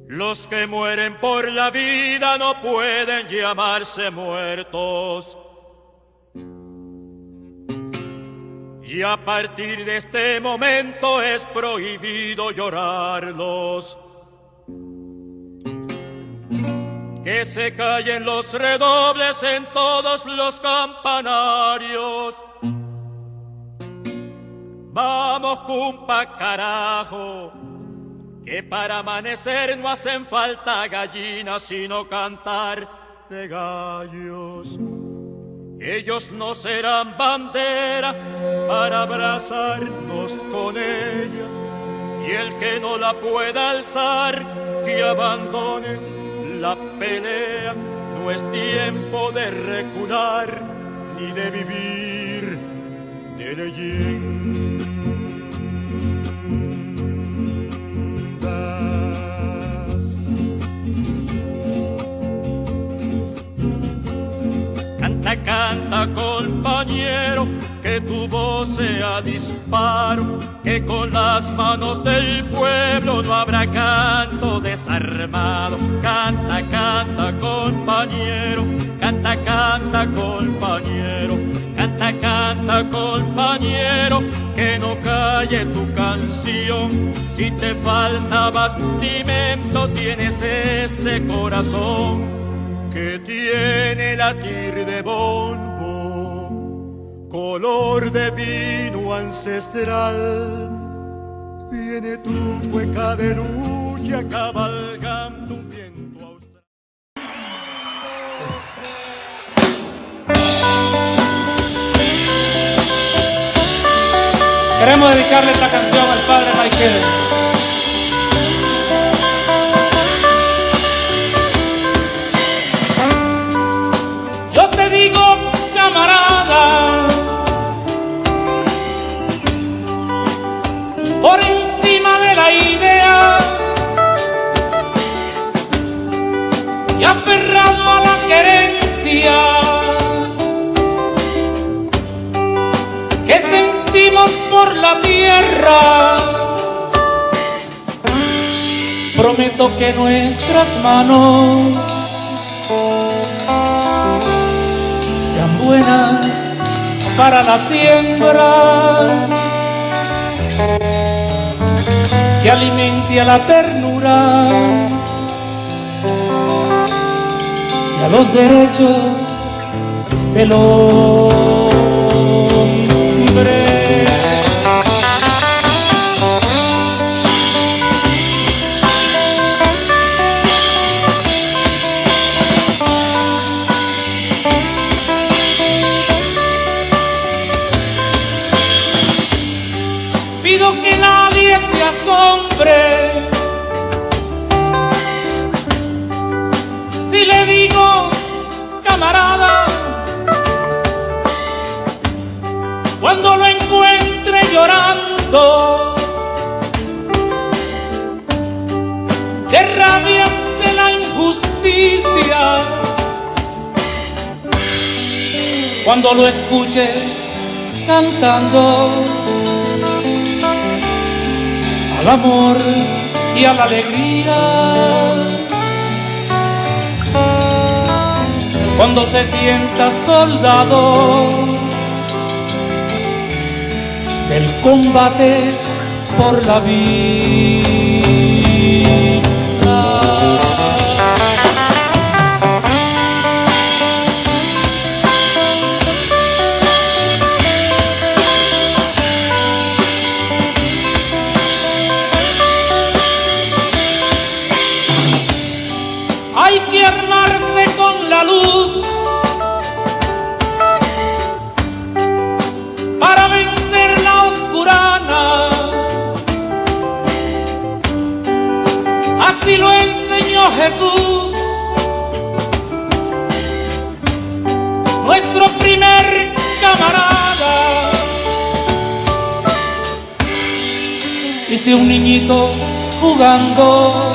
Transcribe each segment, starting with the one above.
Los que mueren por la vida no pueden llamarse muertos. Y a partir de este momento es prohibido llorarlos. Que se callen los redobles en todos los campanarios. Vamos, cumpa, carajo, que para amanecer no hacen falta gallinas, sino cantar de gallos. Ellos no serán bandera para abrazarnos con ella, y el que no la pueda alzar, que abandone la pelea. No es tiempo de recular ni de vivir de leyendas. Canta, canta, compañero, que tu voz sea disparo, que con las manos del pueblo no habrá canto desarmado. Canta, canta, compañero, canta, canta, compañero, canta, canta, compañero, que no calle tu canción. Si te falta bastimento, tienes ese corazón que tiene latir de bombo, color de vino ancestral. Viene tu cueca de lucha cabalgando un viento austral. Queremos dedicarle esta canción al padre Michael. Yo te digo, camarada, por encima de la idea y aferrado a la querencia que sentimos por la tierra, prometo que nuestras manos sean buenas para la siembra, que alimente a la ternura y a los derechos del hombre. Pido que nadie se asombre si le digo, camarada, cuando lo encuentre llorando de rabia ante la injusticia, cuando lo escuche cantando al amor y a la alegría, cuando se sienta soldado del combate por la vida. Hay que armarse con la luz para vencer la oscurana. Así lo enseñó Jesús, nuestro primer camarada. Y si un niñito jugando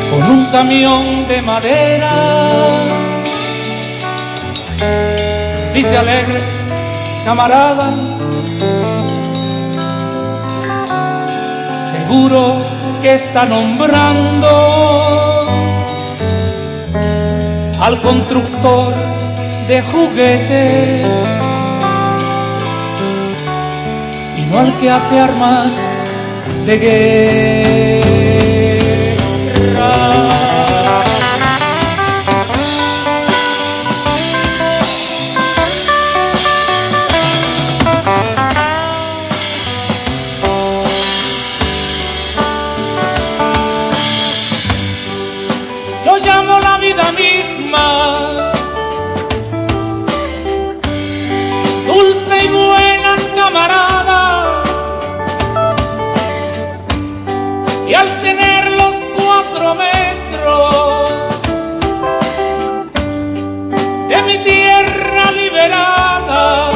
con un camión de madera dice alegre, camarada, seguro que está nombrando al constructor de juguetes y no al que hace armas de guerra. Yo llamo la vida misma dulce y buena camarada, y al tener los 4 metros de mi tierra liberada,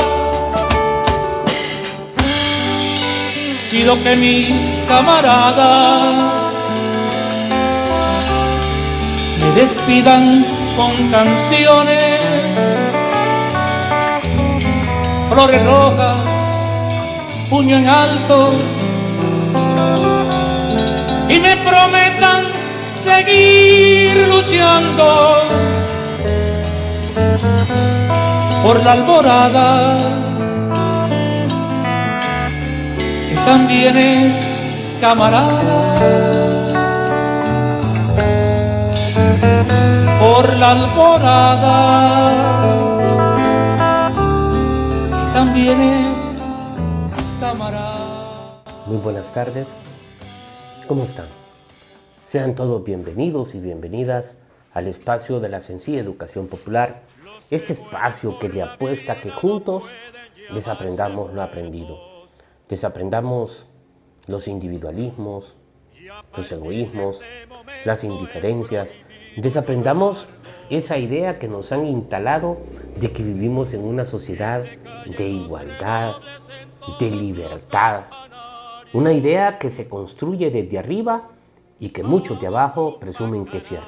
pido que mis camaradas me despidan con canciones, flores rojas, puño en alto, y me prometan seguir luchando por la alborada, que también es camarada, por la alborada, que también es camarada. Muy buenas tardes, ¿cómo están? Sean todos bienvenidos y bienvenidas al espacio de la sencilla educación popular, este espacio que le apuesta a que juntos desaprendamos lo aprendido, desaprendamos los individualismos, los egoísmos, las indiferencias, desaprendamos esa idea que nos han instalado de que vivimos en una sociedad de igualdad, de libertad, una idea que se construye desde arriba y que muchos de abajo presumen que es cierto.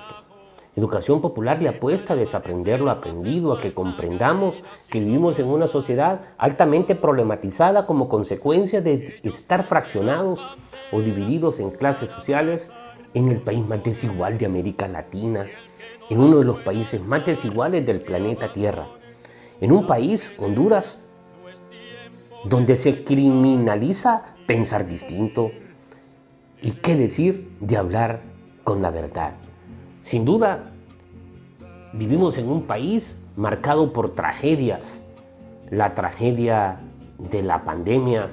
Educación popular le apuesta a desaprender lo aprendido, a que comprendamos que vivimos en una sociedad altamente problematizada como consecuencia de estar fraccionados o divididos en clases sociales en el país más desigual de América Latina, en uno de los países más desiguales del planeta Tierra, en un país, Honduras, donde se criminaliza pensar distinto y qué decir de hablar con la verdad. Sin duda, vivimos en un país marcado por tragedias, la tragedia de la pandemia,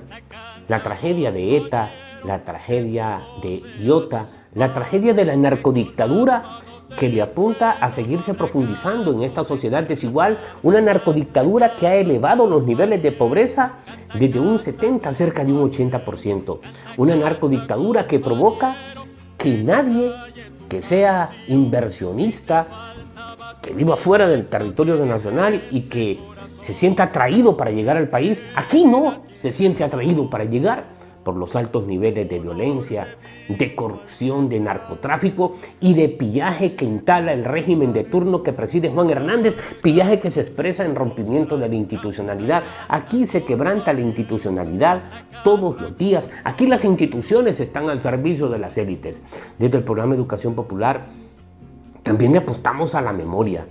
la tragedia de ETA, la tragedia de IOTA, la tragedia de la narcodictadura que le apunta a seguirse profundizando en esta sociedad desigual, una narcodictadura que ha elevado los niveles de pobreza desde un 70% a cerca de un 80%, una narcodictadura que provoca que nadie que sea inversionista, que viva fuera del territorio nacional y que se sienta atraído para llegar al país, aquí no se siente atraído para llegar por los altos niveles de violencia, de corrupción, de narcotráfico y de pillaje que instala el régimen de turno que preside Juan Hernández, pillaje que se expresa en rompimiento de la institucionalidad. Aquí se quebranta la institucionalidad todos los días. Aquí las instituciones están al servicio de las élites. Desde el programa Educación Popular también le apostamos a la memoria,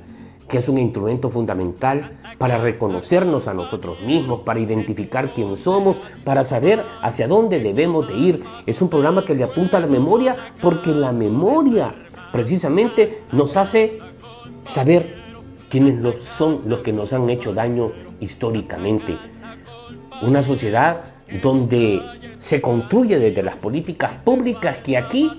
que es un instrumento fundamental para reconocernos a nosotros mismos, para identificar quién somos, para saber hacia dónde debemos de ir. Es un programa que le apunta a la memoria porque la memoria precisamente nos hace saber quiénes son los que nos han hecho daño históricamente. Una sociedad donde se construye desde las políticas públicas que aquí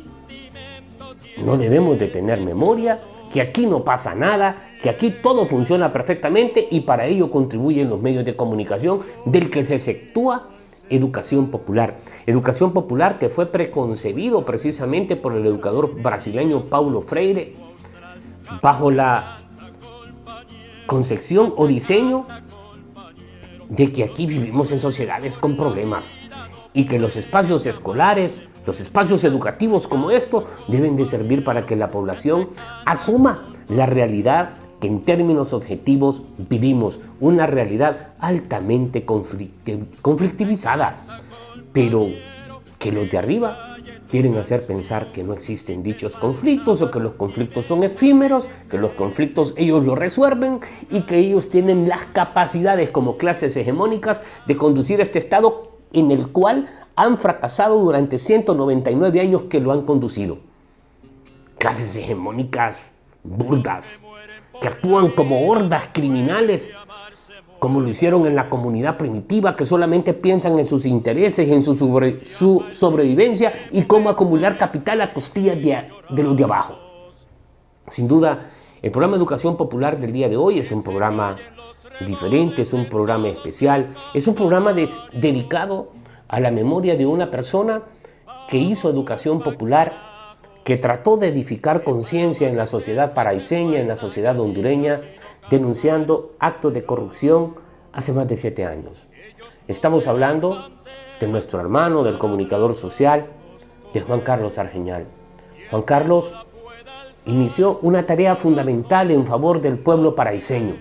no debemos de tener memoria, que aquí no pasa nada, que aquí todo funciona perfectamente y para ello contribuyen los medios de comunicación del que se efectúa educación popular. Educación popular que fue preconcebido precisamente por el educador brasileño Paulo Freire bajo la concepción o diseño de que aquí vivimos en sociedades con problemas y que los espacios escolares, los espacios educativos como esto deben de servir para que la población asuma la realidad que en términos objetivos vivimos una realidad altamente conflictivizada, pero que los de arriba quieren hacer pensar que no existen dichos conflictos o que los conflictos son efímeros, que los conflictos ellos los resuelven y que ellos tienen las capacidades como clases hegemónicas de conducir este estado en el cual han fracasado durante 199 años que lo han conducido. Clases hegemónicas burdas, que actúan como hordas criminales, como lo hicieron en la comunidad primitiva, que solamente piensan en sus intereses, en su sobrevivencia y cómo acumular capital a costillas de los de abajo. Sin duda, el programa Educación Popular del día de hoy es un programa diferente, es un programa especial, es un programa dedicado a la memoria de una persona que hizo educación popular, que trató de edificar conciencia en la sociedad paraiseña, en la sociedad hondureña, denunciando actos de corrupción hace más de 7 años. Estamos hablando de nuestro hermano, del comunicador social, de Juan Carlos Argeñal. Juan Carlos inició una tarea fundamental en favor del pueblo paraiseño,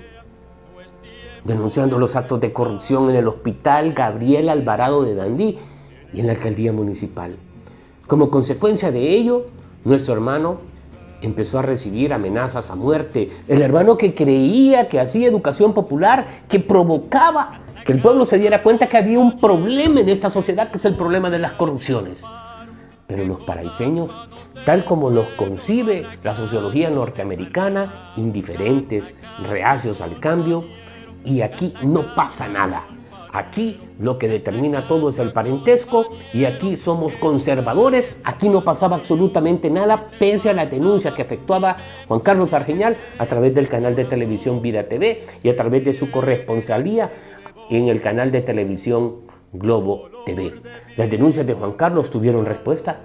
denunciando los actos de corrupción en el Hospital Gabriel Alvarado de Danlí y en la alcaldía municipal. Como consecuencia de ello, nuestro hermano empezó a recibir amenazas a muerte. El hermano que creía que hacía educación popular, que provocaba que el pueblo se diera cuenta que había un problema en esta sociedad, que es el problema de las corrupciones. Pero los paraiseños, tal como los concibe la sociología norteamericana, indiferentes, reacios al cambio, y aquí no pasa nada. Aquí lo que determina todo es el parentesco y aquí somos conservadores. Aquí no pasaba absolutamente nada pese a la denuncia que efectuaba Juan Carlos Argeñal a través del canal de televisión Vida TV y a través de su corresponsalía en el canal de televisión Globo TV. Las denuncias de Juan Carlos tuvieron respuesta.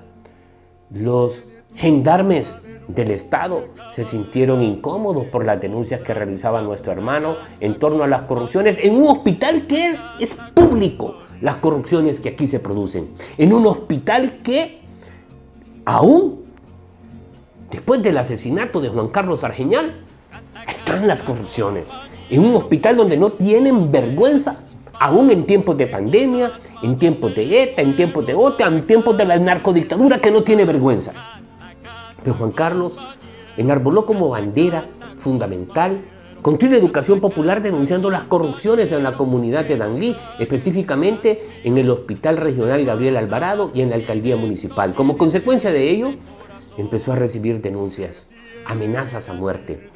Los gendarmes del Estado se sintieron incómodos por las denuncias que realizaba nuestro hermano en torno a las corrupciones en un hospital que es público, las corrupciones que aquí se producen, en un hospital que aún después del asesinato de Juan Carlos Argeñal están las corrupciones, en un hospital donde no tienen vergüenza, aún en tiempos de pandemia, en tiempos de ETA, en tiempos de OTA, en tiempos de la narcodictadura que no tiene vergüenza. Pero Juan Carlos enarboló como bandera fundamental continua educación popular denunciando las corrupciones en la comunidad de Danlí, específicamente en el Hospital Regional Gabriel Alvarado y en la Alcaldía Municipal. Como consecuencia de ello, empezó a recibir denuncias, amenazas a muerte,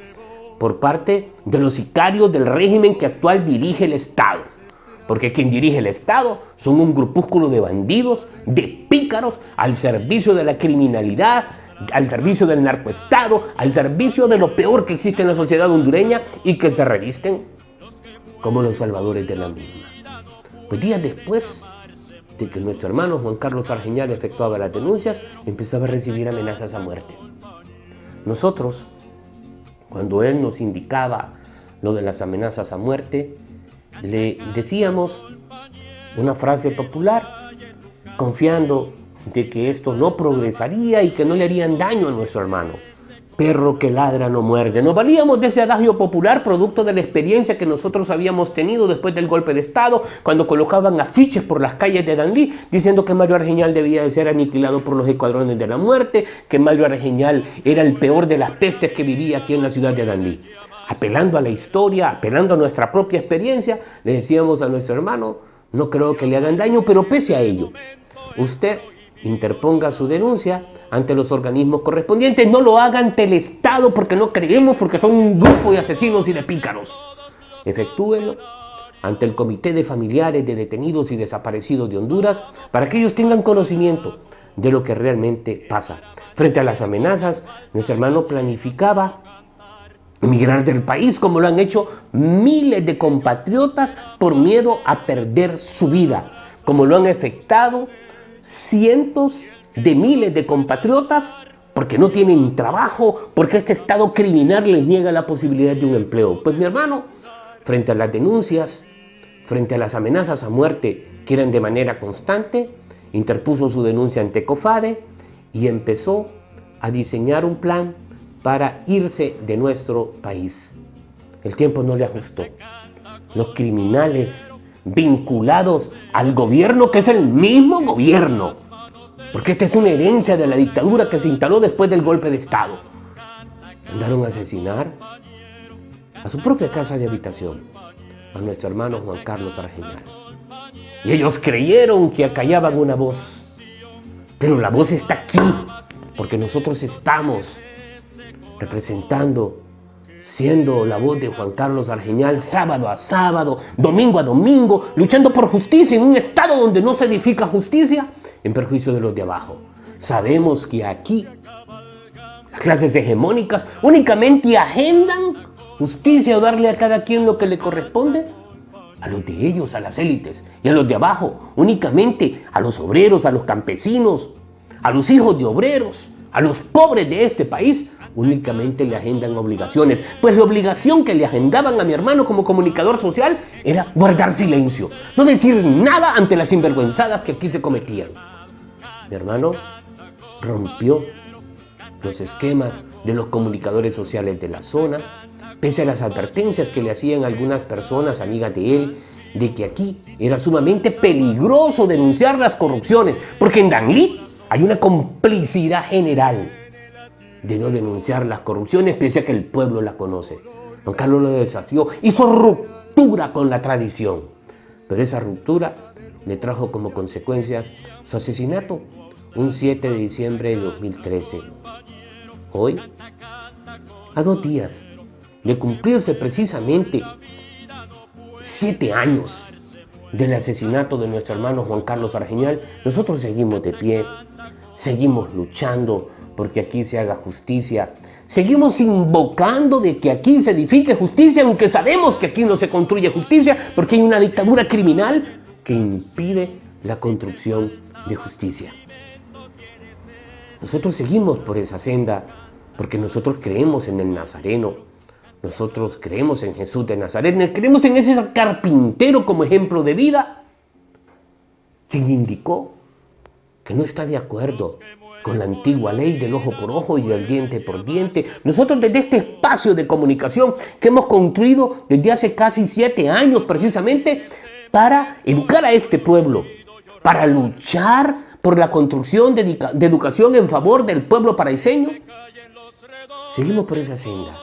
por parte de los sicarios del régimen que actual dirige el Estado. Porque quien dirige el Estado son un grupúsculo de bandidos, de pícaros, al servicio de la criminalidad, al servicio del narcoestado, al servicio de lo peor que existe en la sociedad hondureña y que se revisten como los salvadores de la misma. Pues días después de que nuestro hermano Juan Carlos Argeñal efectuaba las denuncias, empezaba a recibir amenazas a muerte. Nosotros, cuando él nos indicaba lo de las amenazas a muerte, le decíamos una frase popular, confiando de que esto no progresaría y que no le harían daño a nuestro hermano. Perro que ladra no muerde. Nos valíamos de ese adagio popular, producto de la experiencia que nosotros habíamos tenido después del golpe de Estado, cuando colocaban afiches por las calles de Danlí, diciendo que Mario Argeñal debía de ser aniquilado por los escuadrones de la muerte, que Mario Argeñal era el peor de las pestes que vivía aquí en la ciudad de Danlí. Apelando a la historia, apelando a nuestra propia experiencia, le decíamos a nuestro hermano, no creo que le hagan daño, pero pese a ello, usted interponga su denuncia ante los organismos correspondientes, no lo haga ante el Estado porque no creemos, porque son un grupo de asesinos y de pícaros. Efectúelo ante el Comité de Familiares de Detenidos y Desaparecidos de Honduras para que ellos tengan conocimiento de lo que realmente pasa. Frente a las amenazas, nuestro hermano planificaba emigrar del país, como lo han hecho miles de compatriotas por miedo a perder su vida, como lo han efectuado cientos de miles de compatriotas porque no tienen trabajo, porque este estado criminal les niega la posibilidad de un empleo. Pues mi hermano, frente a las denuncias, frente a las amenazas a muerte que eran de manera constante, interpuso su denuncia ante COFADE y empezó a diseñar un plan para irse de nuestro país. El tiempo no le ajustó. Los criminales vinculados al gobierno, que es el mismo gobierno, porque esta es una herencia de la dictadura que se instaló después del golpe de Estado, mandaron a asesinar a su propia casa de habitación a nuestro hermano Juan Carlos Argeñal. Y ellos creyeron que acallaban una voz, pero la voz está aquí, porque nosotros estamos representando, siendo la voz de Juan Carlos Argeñal, sábado a sábado, domingo a domingo, luchando por justicia en un estado donde no se edifica justicia en perjuicio de los de abajo. Sabemos que aquí las clases hegemónicas únicamente agendan justicia o darle a cada quien lo que le corresponde. A los de ellos, a las élites, y a los de abajo, únicamente a los obreros, a los campesinos, a los hijos de obreros, a los pobres de este país, únicamente le agendan obligaciones. Pues la obligación que le agendaban a mi hermano como comunicador social era guardar silencio, no decir nada ante las sinvergüenzadas que aquí se cometían. Mi hermano rompió los esquemas de los comunicadores sociales de la zona, pese a las advertencias que le hacían algunas personas amigas de él, de que aquí era sumamente peligroso denunciar las corrupciones, porque en Danlí hay una complicidad general de no denunciar las corrupciones, pese a que el pueblo la conoce. Don Carlos lo desafió, hizo ruptura con la tradición, pero esa ruptura le trajo como consecuencia su asesinato un 7 de diciembre de 2013. Hoy, a 2 días de cumplirse precisamente 7 años del asesinato de nuestro hermano Juan Carlos Argeñal, nosotros seguimos de pie, seguimos luchando porque aquí se haga justicia, seguimos invocando de que aquí se edifique justicia, aunque sabemos que aquí no se construye justicia porque hay una dictadura criminal que impide la construcción de justicia. Nosotros seguimos por esa senda porque nosotros creemos en el Nazareno. Nosotros creemos en Jesús de Nazaret, creemos en ese carpintero como ejemplo de vida, quien indicó que no está de acuerdo con la antigua ley del ojo por ojo y del diente por diente. Nosotros desde este espacio de comunicación que hemos construido desde hace casi 7 años precisamente para educar a este pueblo, para luchar por la construcción de educación en favor del pueblo paraiseño, seguimos por esa senda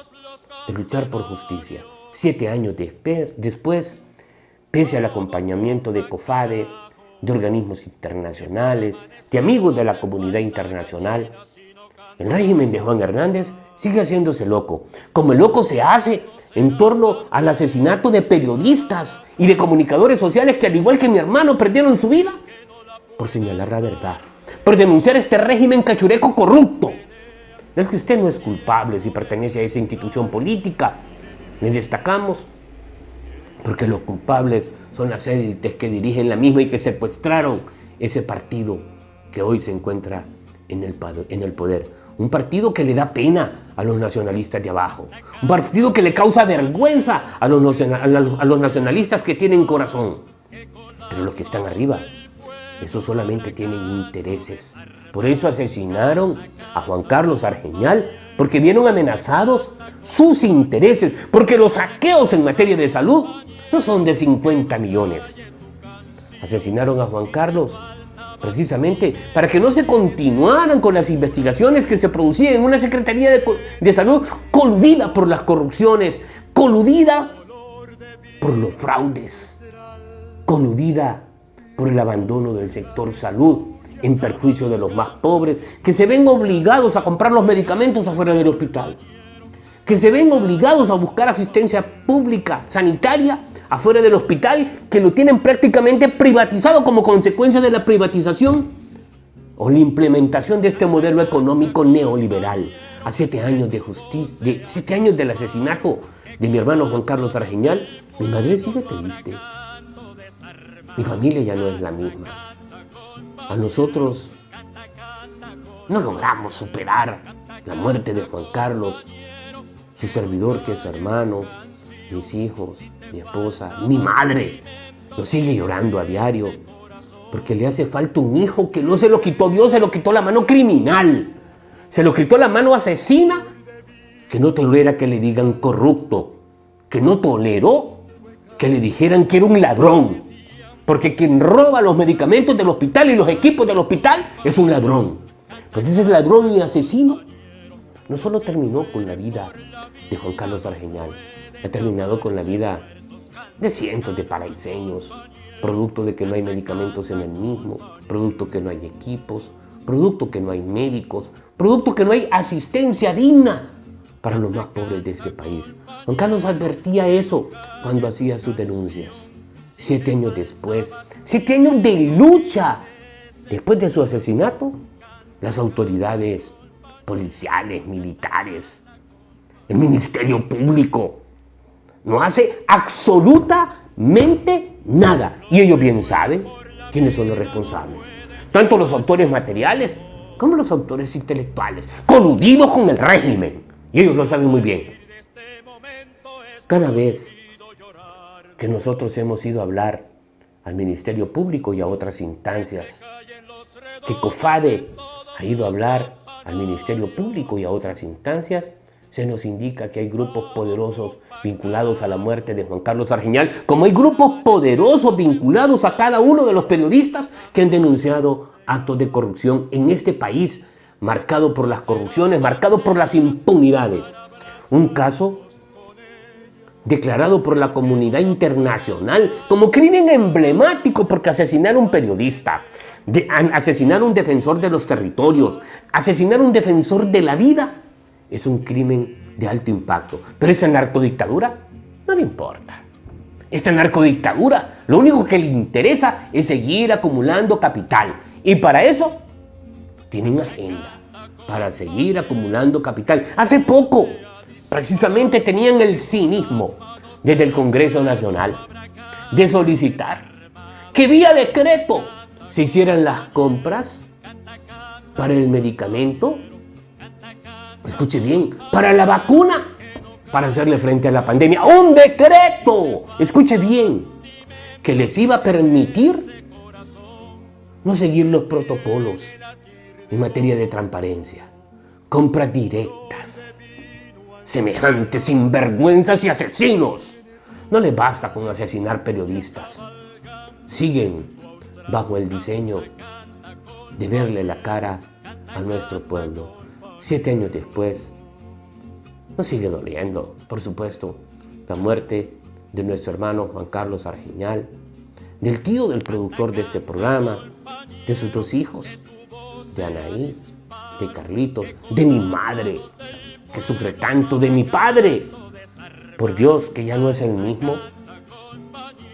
de luchar por justicia. 7 años después, pese al acompañamiento de COFADE, de organismos internacionales, de amigos de la comunidad internacional, el régimen de Juan Hernández sigue haciéndose loco, como el loco se hace en torno al asesinato de periodistas y de comunicadores sociales que, al igual que mi hermano, perdieron su vida por señalar la verdad, por denunciar este régimen cachureco corrupto. Es que usted no es culpable si pertenece a esa institución política. Le destacamos porque los culpables son las élites que dirigen la misma y que secuestraron ese partido que hoy se encuentra en el poder. Un partido que le da pena a los nacionalistas de abajo. Un partido que le causa vergüenza a los nacionalistas que tienen corazón. Pero los que están arriba, esos solamente tienen intereses. Por eso asesinaron a Juan Carlos Argeñal, porque vieron amenazados sus intereses, porque los saqueos en materia de salud no son de 50 millones. Asesinaron a Juan Carlos precisamente para que no se continuaran con las investigaciones que se producían en una Secretaría de Salud coludida por las corrupciones, coludida por los fraudes, coludida por el abandono del sector salud en perjuicio de los más pobres, que se ven obligados a comprar los medicamentos afuera del hospital, que se ven obligados a buscar asistencia pública, sanitaria, afuera del hospital, que lo tienen prácticamente privatizado como consecuencia de la privatización o la implementación de este modelo económico neoliberal. A 7 años de justicia, 7 años del asesinato de mi hermano Juan Carlos Argeñal, mi madre sigue triste. Mi familia ya no es la misma. A nosotros no logramos superar la muerte de Juan Carlos, su servidor que es su hermano, mis hijos, mi esposa, mi madre. Lo sigue llorando a diario porque le hace falta un hijo que no se lo quitó Dios, se lo quitó la mano criminal, se lo quitó la mano asesina, que no tolera que le digan corrupto, que no toleró que le dijeran que era un ladrón. Porque quien roba los medicamentos del hospital y los equipos del hospital es un ladrón. Pues ese ladrón y asesino no solo terminó con la vida de Juan Carlos Argeñal, ha terminado con la vida de cientos de paraiseños, producto de que no hay medicamentos en el mismo, producto que no hay equipos, producto que no hay médicos, producto que no hay asistencia digna para los más pobres de este país. Juan Carlos advertía eso cuando hacía sus denuncias. 7 años después, 7 años de lucha, después de su asesinato, las autoridades policiales, militares, el Ministerio Público, no hace absolutamente nada. Y ellos bien saben quiénes son los responsables. Tanto los autores materiales como los autores intelectuales, coludidos con el régimen. Y ellos lo saben muy bien. Cada vez que nosotros hemos ido a hablar al Ministerio Público y a otras instancias, que COFADE ha ido a hablar al Ministerio Público y a otras instancias, se nos indica que hay grupos poderosos vinculados a la muerte de Juan Carlos Argeñal, como hay grupos poderosos vinculados a cada uno de los periodistas que han denunciado actos de corrupción en este país, marcado por las corrupciones, marcado por las impunidades. Un caso declarado por la comunidad internacional como crimen emblemático porque asesinar a un periodista, asesinar a un defensor de los territorios, asesinar a un defensor de la vida, es un crimen de alto impacto. Pero esa narcodictadura no le importa. Esta narcodictadura lo único que le interesa es seguir acumulando capital. Y para eso tienen agenda, para seguir acumulando capital. Hace poco, precisamente tenían el cinismo desde el Congreso Nacional de solicitar que vía decreto se hicieran las compras para el medicamento, escuche bien, para la vacuna, para hacerle frente a la pandemia. ¡Un decreto! Escuche bien, que les iba a permitir no seguir los protocolos en materia de transparencia, compras directas. Semejantes sinvergüenzas y asesinos. No les basta con asesinar periodistas. Siguen bajo el diseño de verle la cara a nuestro pueblo. 7 años después, nos sigue doliendo, por supuesto, la muerte de nuestro hermano Juan Carlos Argeñal, del tío del productor de este programa, de sus 2 hijos, de Anaí, de Carlitos, de mi madre, que sufre tanto, de mi padre, por Dios, que ya no es el mismo,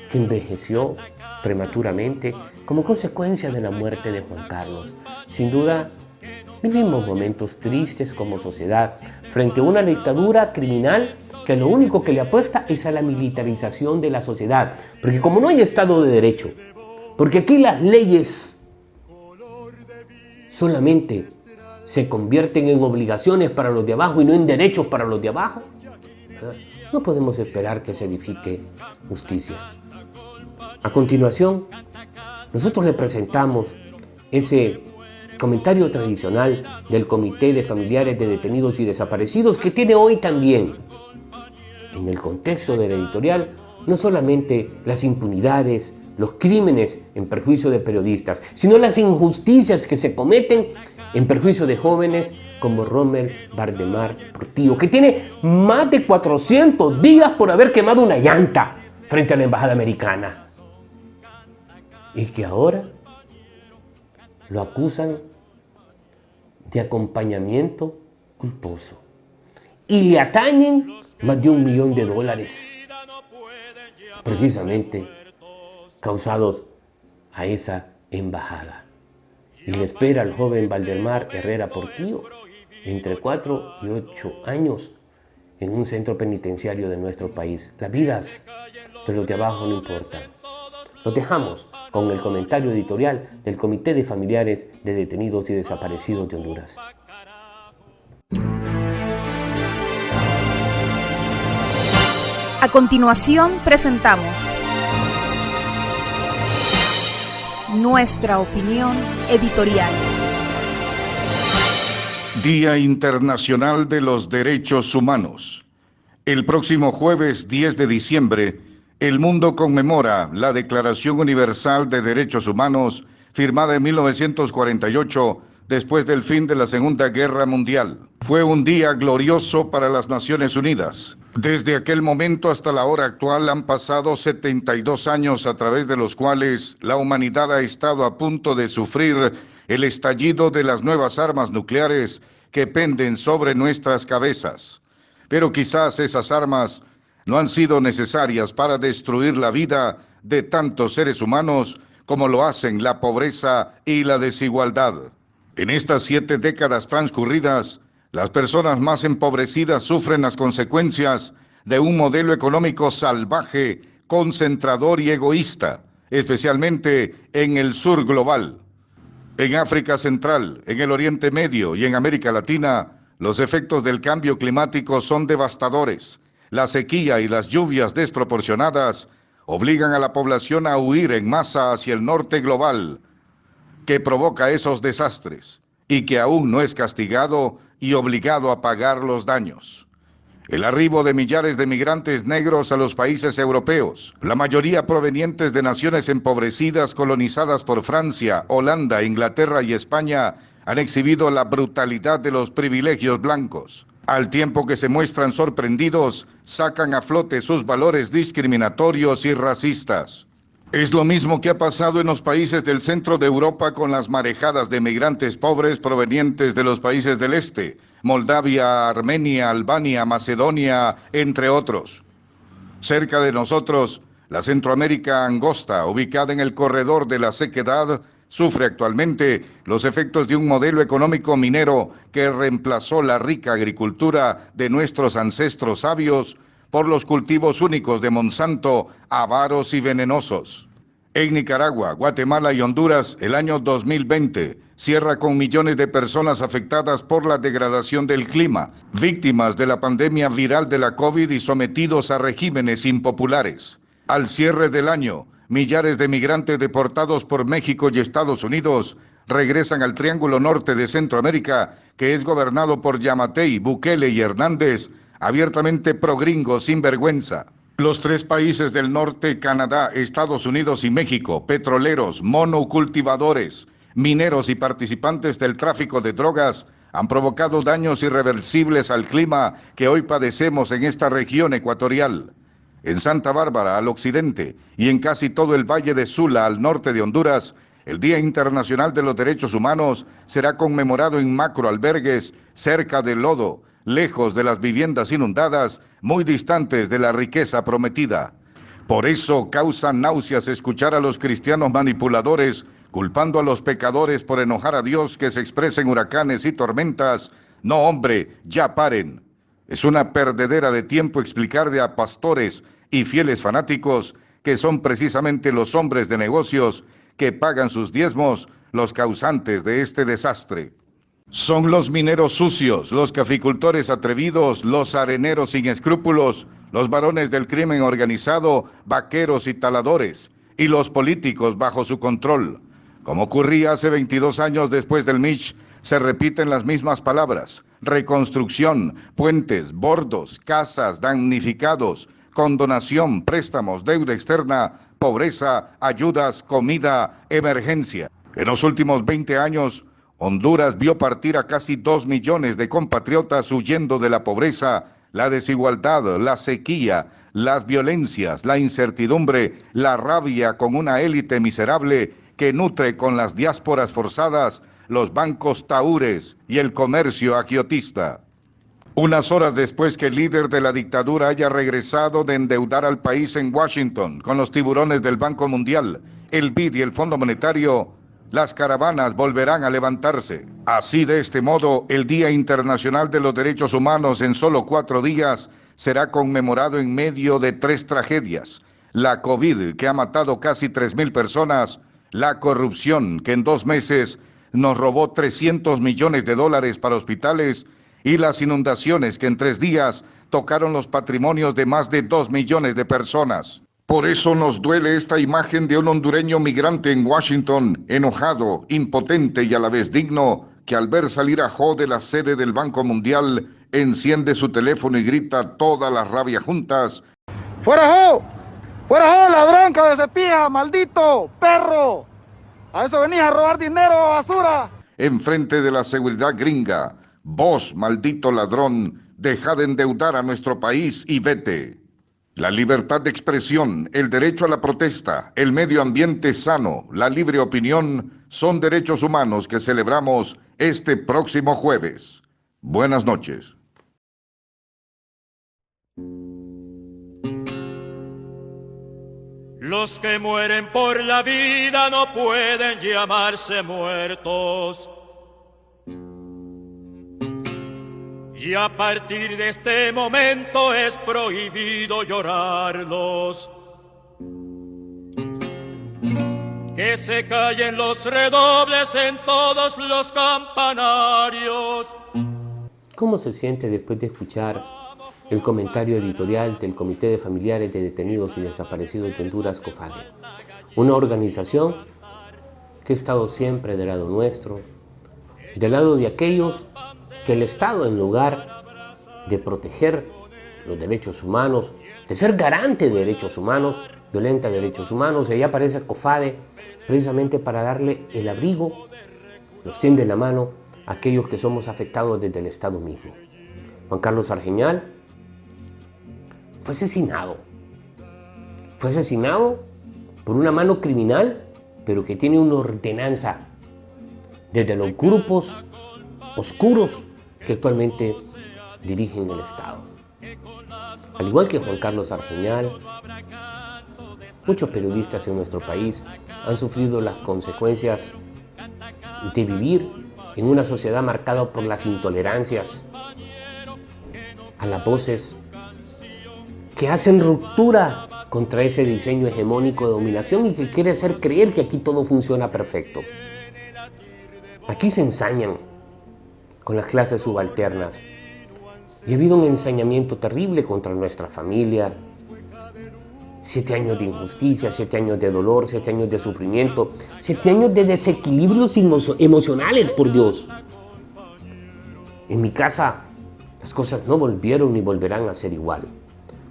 que envejeció prematuramente como consecuencia de la muerte de Juan Carlos. Sin duda, vivimos momentos tristes como sociedad frente a una dictadura criminal que lo único que le apuesta es a la militarización de la sociedad. Porque como no hay Estado de Derecho, porque aquí las leyes solamente se convierten en obligaciones para los de abajo y no en derechos para los de abajo, ¿verdad? No podemos esperar que se edifique justicia. A continuación, nosotros le presentamos ese comentario tradicional del Comité de Familiares de Detenidos y Desaparecidos, que tiene hoy también, en el contexto del editorial, no solamente las impunidades, los crímenes en perjuicio de periodistas, sino las injusticias que se cometen en perjuicio de jóvenes como Rommel Valdemar Portillo, que tiene más de 400 días por haber quemado una llanta frente a la embajada americana. Y que ahora lo acusan de acompañamiento culposo. Y le atañen más de $1 millón, precisamente causados a esa embajada. Y le espera al joven Valdemar Herrera Portillo entre 4 y 8 años en un centro penitenciario de nuestro país. Las vidas de los de abajo no importan. Los dejamos con el comentario editorial del Comité de Familiares de Detenidos y Desaparecidos de Honduras. A continuación presentamos nuestra opinión editorial. Día Internacional de los Derechos Humanos. El próximo jueves 10 de diciembre, el mundo conmemora la Declaración Universal de Derechos Humanos, firmada en 1948, después del fin de la Segunda Guerra Mundial. Fue un día glorioso para las Naciones Unidas. Desde aquel momento hasta la hora actual han pasado 72 años a través de los cuales la humanidad ha estado a punto de sufrir el estallido de las nuevas armas nucleares que penden sobre nuestras cabezas. Pero quizás esas armas no han sido necesarias para destruir la vida de tantos seres humanos como lo hacen la pobreza y la desigualdad. En estas 7 décadas transcurridas, las personas más empobrecidas sufren las consecuencias de un modelo económico salvaje, concentrador y egoísta, especialmente en el sur global. En África Central, en el Oriente Medio y en América Latina, los efectos del cambio climático son devastadores. La sequía y las lluvias desproporcionadas obligan a la población a huir en masa hacia el norte global, que provoca esos desastres y que aún no es castigado y obligado a pagar los daños. El arribo de millares de migrantes negros a los países europeos, la mayoría provenientes de naciones empobrecidas colonizadas por Francia, Holanda, Inglaterra y España, han exhibido la brutalidad de los privilegios blancos. Al tiempo que se muestran sorprendidos, sacan a flote sus valores discriminatorios y racistas. Es lo mismo que ha pasado en los países del centro de Europa con las marejadas de migrantes pobres provenientes de los países del este, Moldavia, Armenia, Albania, Macedonia, entre otros. Cerca de nosotros, la Centroamérica angosta, ubicada en el corredor de la sequedad, sufre actualmente los efectos de un modelo económico minero que reemplazó la rica agricultura de nuestros ancestros sabios por los cultivos únicos de Monsanto, avaros y venenosos. En Nicaragua, Guatemala y Honduras, el año 2020 cierra con millones de personas afectadas por la degradación del clima, víctimas de la pandemia viral de la COVID y sometidos a regímenes impopulares. Al cierre del año, millares de migrantes deportados por México y Estados Unidos regresan al Triángulo Norte de Centroamérica, que es gobernado por Yamatei, Bukele y Hernández, abiertamente progringos sin vergüenza. Los 3 países del norte, Canadá, Estados Unidos y México, petroleros, monocultivadores, mineros y participantes del tráfico de drogas, han provocado daños irreversibles al clima que hoy padecemos en esta región ecuatorial. En Santa Bárbara, al occidente, y en casi todo el Valle de Sula, al norte de Honduras, el Día Internacional de los Derechos Humanos será conmemorado en macroalbergues, cerca del lodo, lejos de las viviendas inundadas, muy distantes de la riqueza prometida. Por eso causa náuseas escuchar a los cristianos manipuladores culpando a los pecadores por enojar a Dios que se expresa en huracanes y tormentas. No, hombre, ya paren. Es una perdedera de tiempo explicarle a pastores y fieles fanáticos que son precisamente los hombres de negocios que pagan sus diezmos los causantes de este desastre. Son los mineros sucios, los caficultores atrevidos, los areneros sin escrúpulos, los varones del crimen organizado, vaqueros y taladores, y los políticos bajo su control. Como ocurría hace 22 años después del Mitch, se repiten las mismas palabras: reconstrucción, puentes, bordos, casas, damnificados, condonación, préstamos, deuda externa, pobreza, ayudas, comida, emergencia. En los últimos 20 años, Honduras vio partir a casi 2 millones de compatriotas huyendo de la pobreza, la desigualdad, la sequía, las violencias, la incertidumbre, la rabia con una élite miserable que nutre con las diásporas forzadas, los bancos tahúres y el comercio agiotista. Unas horas después que el líder de la dictadura haya regresado de endeudar al país en Washington con los tiburones del Banco Mundial, el BID y el Fondo Monetario, las caravanas volverán a levantarse. Así, de este modo, el Día Internacional de los Derechos Humanos en solo 4 días será conmemorado en medio de 3 tragedias: la COVID, que ha matado casi 3,000 personas, la corrupción, que en 2 meses nos robó $300 millones para hospitales, y las inundaciones, que en 3 días tocaron los patrimonios de más de 2 millones de personas. Por eso nos duele esta imagen de un hondureño migrante en Washington, enojado, impotente y a la vez digno, que al ver salir a Joe de la sede del Banco Mundial, enciende su teléfono y grita toda la rabia juntas. ¡Fuera jo! ¡Fuera jo, ladrón, cabezapija, maldito, perro! ¿A eso venís a robar dinero, basura? Enfrente de la seguridad gringa. Vos, maldito ladrón, deja de endeudar a nuestro país y vete. La libertad de expresión, el derecho a la protesta, el medio ambiente sano, la libre opinión son derechos humanos que celebramos este próximo jueves. Buenas noches. Los que mueren por la vida no pueden llamarse muertos. Y a partir de este momento es prohibido llorarlos. Que se callen los redobles en todos los campanarios. ¿Cómo se siente después de escuchar el comentario editorial del Comité de Familiares de Detenidos y Desaparecidos de Honduras, COFADE? Una organización que ha estado siempre del lado nuestro, del lado de aquellos que el Estado, en lugar de proteger los derechos humanos, de ser garante de derechos humanos, violenta derechos humanos, y ahí aparece COFADE precisamente para darle el abrigo, nos tiende la mano a aquellos que somos afectados desde el Estado mismo. Juan Carlos Argeñal fue asesinado por una mano criminal, pero que tiene una ordenanza desde los grupos oscuros que actualmente dirigen el Estado. Al igual que Juan Carlos Argeñal, muchos periodistas en nuestro país han sufrido las consecuencias de vivir en una sociedad marcada por las intolerancias a las voces que hacen ruptura contra ese diseño hegemónico de dominación y que quiere hacer creer que aquí todo funciona perfecto. Aquí se ensañan con las clases subalternas y ha habido un ensañamiento terrible contra nuestra familia. 7 años de injusticia, 7 años de dolor, 7 años de sufrimiento, 7 años de desequilibrios emocionales, por Dios. En mi casa las cosas no volvieron ni volverán a ser igual.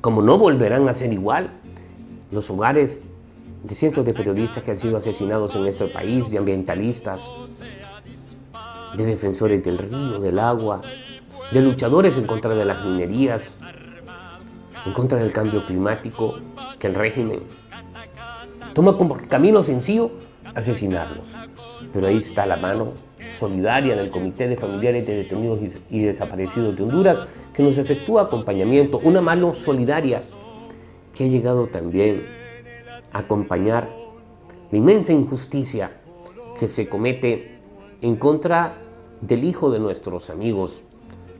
Como no volverán a ser igual los hogares de cientos de periodistas que han sido asesinados en este país, de ambientalistas, de defensores del río, del agua, de luchadores en contra de las minerías, en contra del cambio climático, que el régimen toma como camino sencillo asesinarlos. Pero ahí está la mano solidaria del Comité de Familiares de Detenidos y Desaparecidos de Honduras, que nos efectúa acompañamiento, una mano solidaria que ha llegado también a acompañar la inmensa injusticia que se comete en contra del hijo de nuestros amigos,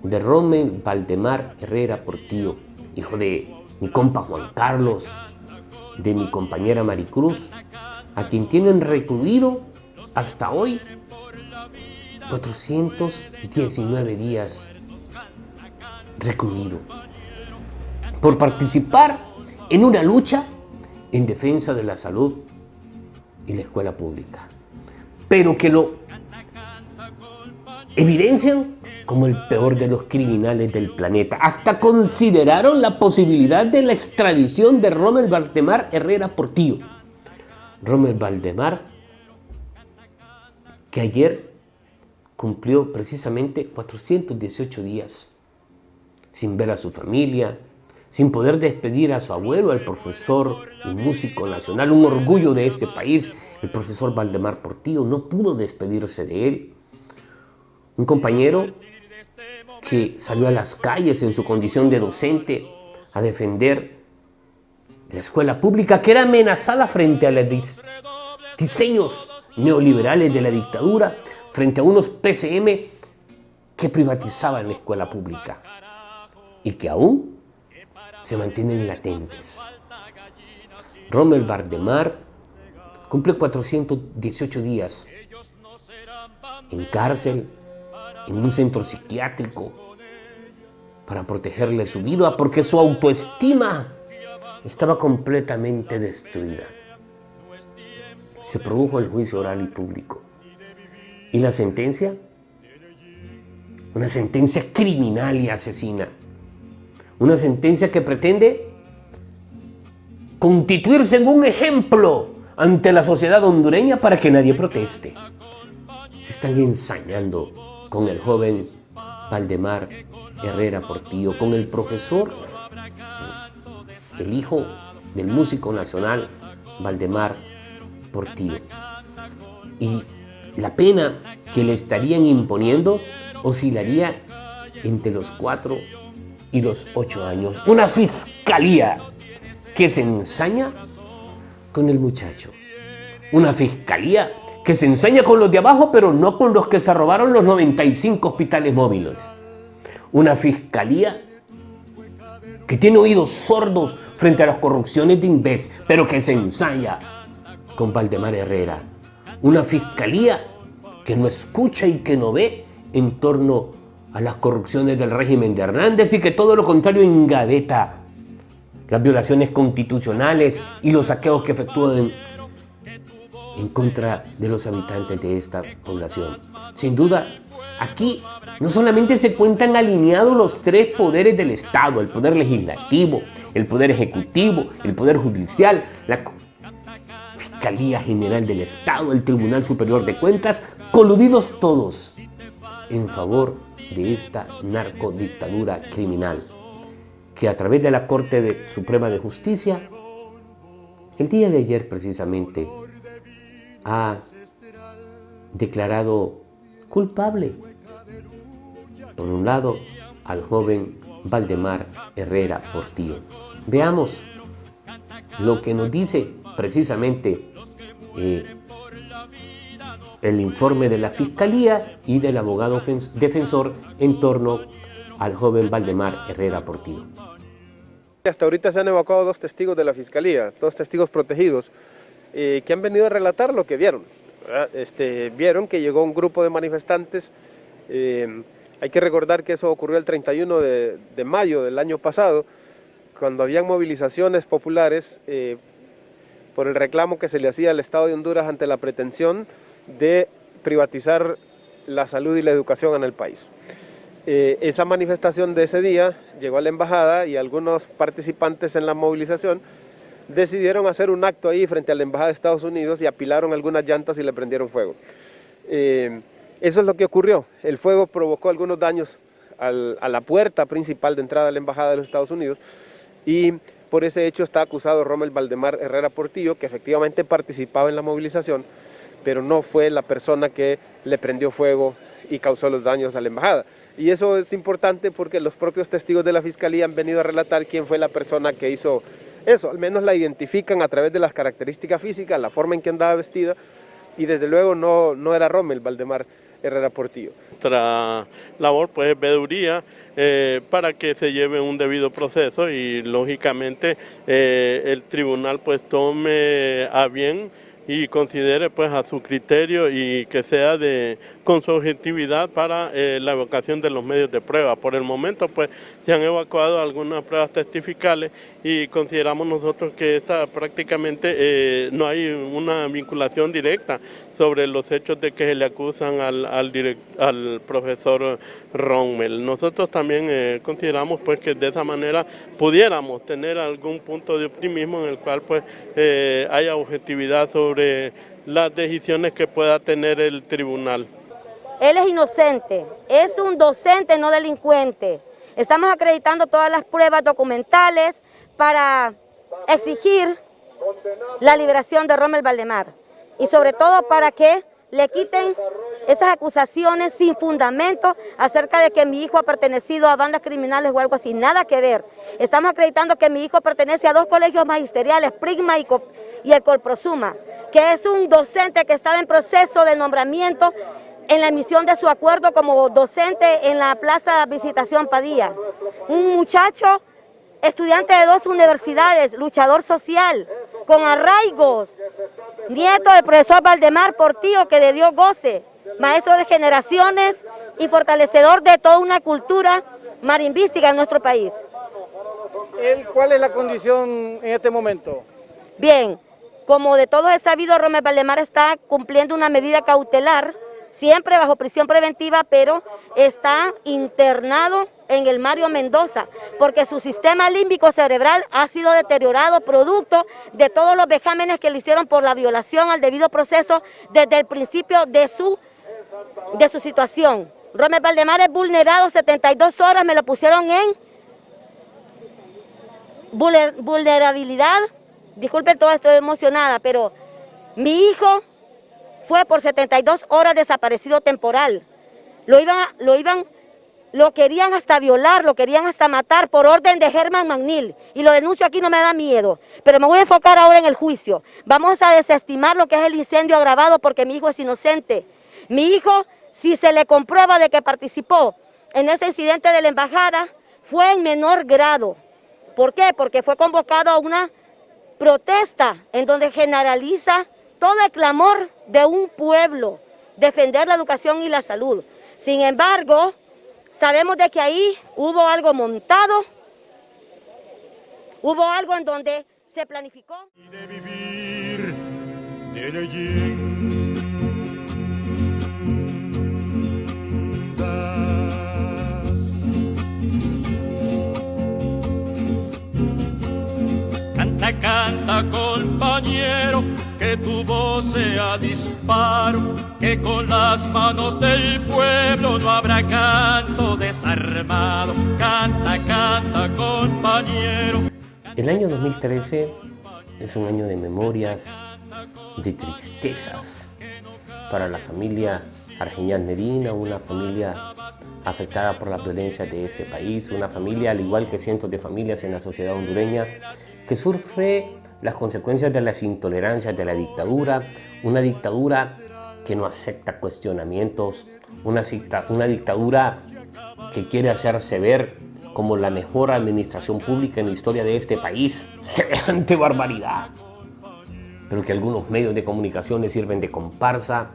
de Rommel Valdemar Herrera Portillo, hijo de mi compa Juan Carlos, de mi compañera Maricruz, a quien tienen recluido hasta hoy 419 días recluido por participar en una lucha en defensa de la salud y la escuela pública, pero que lo evidencian como el peor de los criminales del planeta. Hasta consideraron la posibilidad de la extradición de Rommel Valdemar Herrera Portillo. Rommel Valdemar, que ayer cumplió precisamente 418 días sin ver a su familia, sin poder despedir a su abuelo, el profesor y músico nacional, un orgullo de este país. El profesor Valdemar Portillo no pudo despedirse de él. Un compañero que salió a las calles en su condición de docente a defender la escuela pública, que era amenazada frente a los diseños neoliberales de la dictadura, frente a unos PCM que privatizaban la escuela pública y que aún se mantienen latentes. Rommel Valdemar cumple 418 días en cárcel, en un centro psiquiátrico, para protegerle su vida, porque su autoestima estaba completamente destruida. Se produjo el juicio oral y público. Y la sentencia una sentencia criminal y asesina, una sentencia que pretende constituirse en un ejemplo ante la sociedad hondureña para que nadie proteste. Se están ensañando con el joven Valdemar Herrera Portillo, con el profesor, el hijo del músico nacional Valdemar Portillo. Y la pena que le estarían imponiendo oscilaría entre los 4 y los 8 años. Una fiscalía que se ensaña con el muchacho. Una fiscalía que se ensaña con los de abajo, pero no con los que se robaron los 95 hospitales móviles. Una fiscalía que tiene oídos sordos frente a las corrupciones de Inves, pero que se ensaña con Valdemar Herrera. Una fiscalía que no escucha y que no ve en torno a las corrupciones del régimen de Hernández y que todo lo contrario engaveta las violaciones constitucionales y los saqueos que efectúan en contra de los habitantes de esta población. Sin duda, aquí no solamente se cuentan alineados los 3 poderes del Estado, el poder legislativo, el poder ejecutivo, el poder judicial, la Fiscalía General del Estado, el Tribunal Superior de Cuentas, coludidos todos en favor de esta narcodictadura criminal, que a través de la Corte Suprema de Justicia, el día de ayer precisamente, ha declarado culpable, por un lado, al joven Valdemar Herrera Portillo. Veamos lo que nos dice precisamente el informe de la Fiscalía y del abogado defensor en torno al joven Valdemar Herrera Portillo. Hasta ahorita se han evacuado 2 testigos de la Fiscalía, 2 testigos protegidos, que han venido a relatar lo que vieron. Vieron que llegó un grupo de manifestantes. Hay que recordar que eso ocurrió el 31 de mayo del año pasado, cuando habían movilizaciones populares por el reclamo que se le hacía al Estado de Honduras ante la pretensión de privatizar la salud y la educación en el país. Esa manifestación de ese día llegó a la embajada y algunos participantes en la movilización decidieron hacer un acto ahí frente a la embajada de Estados Unidos y apilaron algunas llantas y le prendieron fuego. Eso es lo que ocurrió. El fuego provocó algunos daños a la puerta principal de entrada a la embajada de los Estados Unidos y por ese hecho está acusado Rommel Valdemar Herrera Portillo, que efectivamente participaba en la movilización, pero no fue la persona que le prendió fuego y causó los daños a la embajada. Y eso es importante porque los propios testigos de la Fiscalía han venido a relatar quién fue la persona que hizo eso. Al menos la identifican a través de las características físicas, la forma en que andaba vestida, y desde luego no era Rommel Valdemar Herrera Portillo. Nuestra labor pues es veeduría para que se lleve un debido proceso y lógicamente el tribunal pues tome a bien y considere pues a su criterio y que sea con su objetividad para la evacuación de los medios de prueba. Por el momento pues se han evacuado algunas pruebas testificales y consideramos nosotros que esta prácticamente no hay una vinculación directa sobre los hechos de que se le acusan al profesor Rommel. Nosotros también consideramos pues que de esa manera pudiéramos tener algún punto de optimismo en el cual pues haya objetividad sobre las decisiones que pueda tener el tribunal. Él es inocente, es un docente, no delincuente. Estamos acreditando todas las pruebas documentales para exigir la liberación de Rommel Valdemar y sobre todo para que le quiten esas acusaciones sin fundamento acerca de que mi hijo ha pertenecido a bandas criminales o algo así, nada que ver. Estamos acreditando que mi hijo pertenece a 2 colegios magisteriales, Prisma y el Colprosuma, que es un docente que estaba en proceso de nombramiento en la emisión de su acuerdo como docente en la Plaza Visitación Padilla. Un muchacho, estudiante de 2 universidades, luchador social, con arraigos, nieto del profesor Valdemar Portillo, que le dio goce, maestro de generaciones y fortalecedor de toda una cultura marimbística en nuestro país. ¿Cuál es la condición en este momento? Bien, como de todos es sabido, Rommel Valdemar está cumpliendo una medida cautelar siempre bajo prisión preventiva, pero está internado en el Mario Mendoza, porque su sistema límbico cerebral ha sido deteriorado producto de todos los vejámenes que le hicieron por la violación al debido proceso desde el principio de su situación. Rommel Valdemar es vulnerado 72 horas, me lo pusieron en vulnerabilidad. Disculpen todo, estoy emocionada, pero mi hijo fue por 72 horas desaparecido temporal. Lo querían hasta violar, lo querían hasta matar por orden de Germán McNeil. Y lo denuncio aquí, no me da miedo. Pero me voy a enfocar ahora en el juicio. Vamos a desestimar lo que es el incendio agravado porque mi hijo es inocente. Mi hijo, si se le comprueba de que participó en ese incidente de la embajada, fue en menor grado. ¿Por qué? Porque fue convocado a una protesta en donde generaliza todo el clamor de un pueblo, defender la educación y la salud. Sin embargo, sabemos de que ahí hubo algo montado, hubo algo en donde se planificó. De vivir de leyendas, canta, canta, compañero, que tu voz sea disparo, que con las manos del pueblo no habrá canto desarmado. Canta, canta, compañero. El año 2013 es un año de memorias, de tristezas para la familia Argeñán Medina, una familia afectada por las violencias de este país, una familia, al igual que cientos de familias en la sociedad hondureña, que sufre las consecuencias de las intolerancias de la dictadura, una dictadura que no acepta cuestionamientos, una dictadura que quiere hacerse ver como la mejor administración pública en la historia de este país. Semejante barbaridad. Pero que algunos medios de comunicación le sirven de comparsa,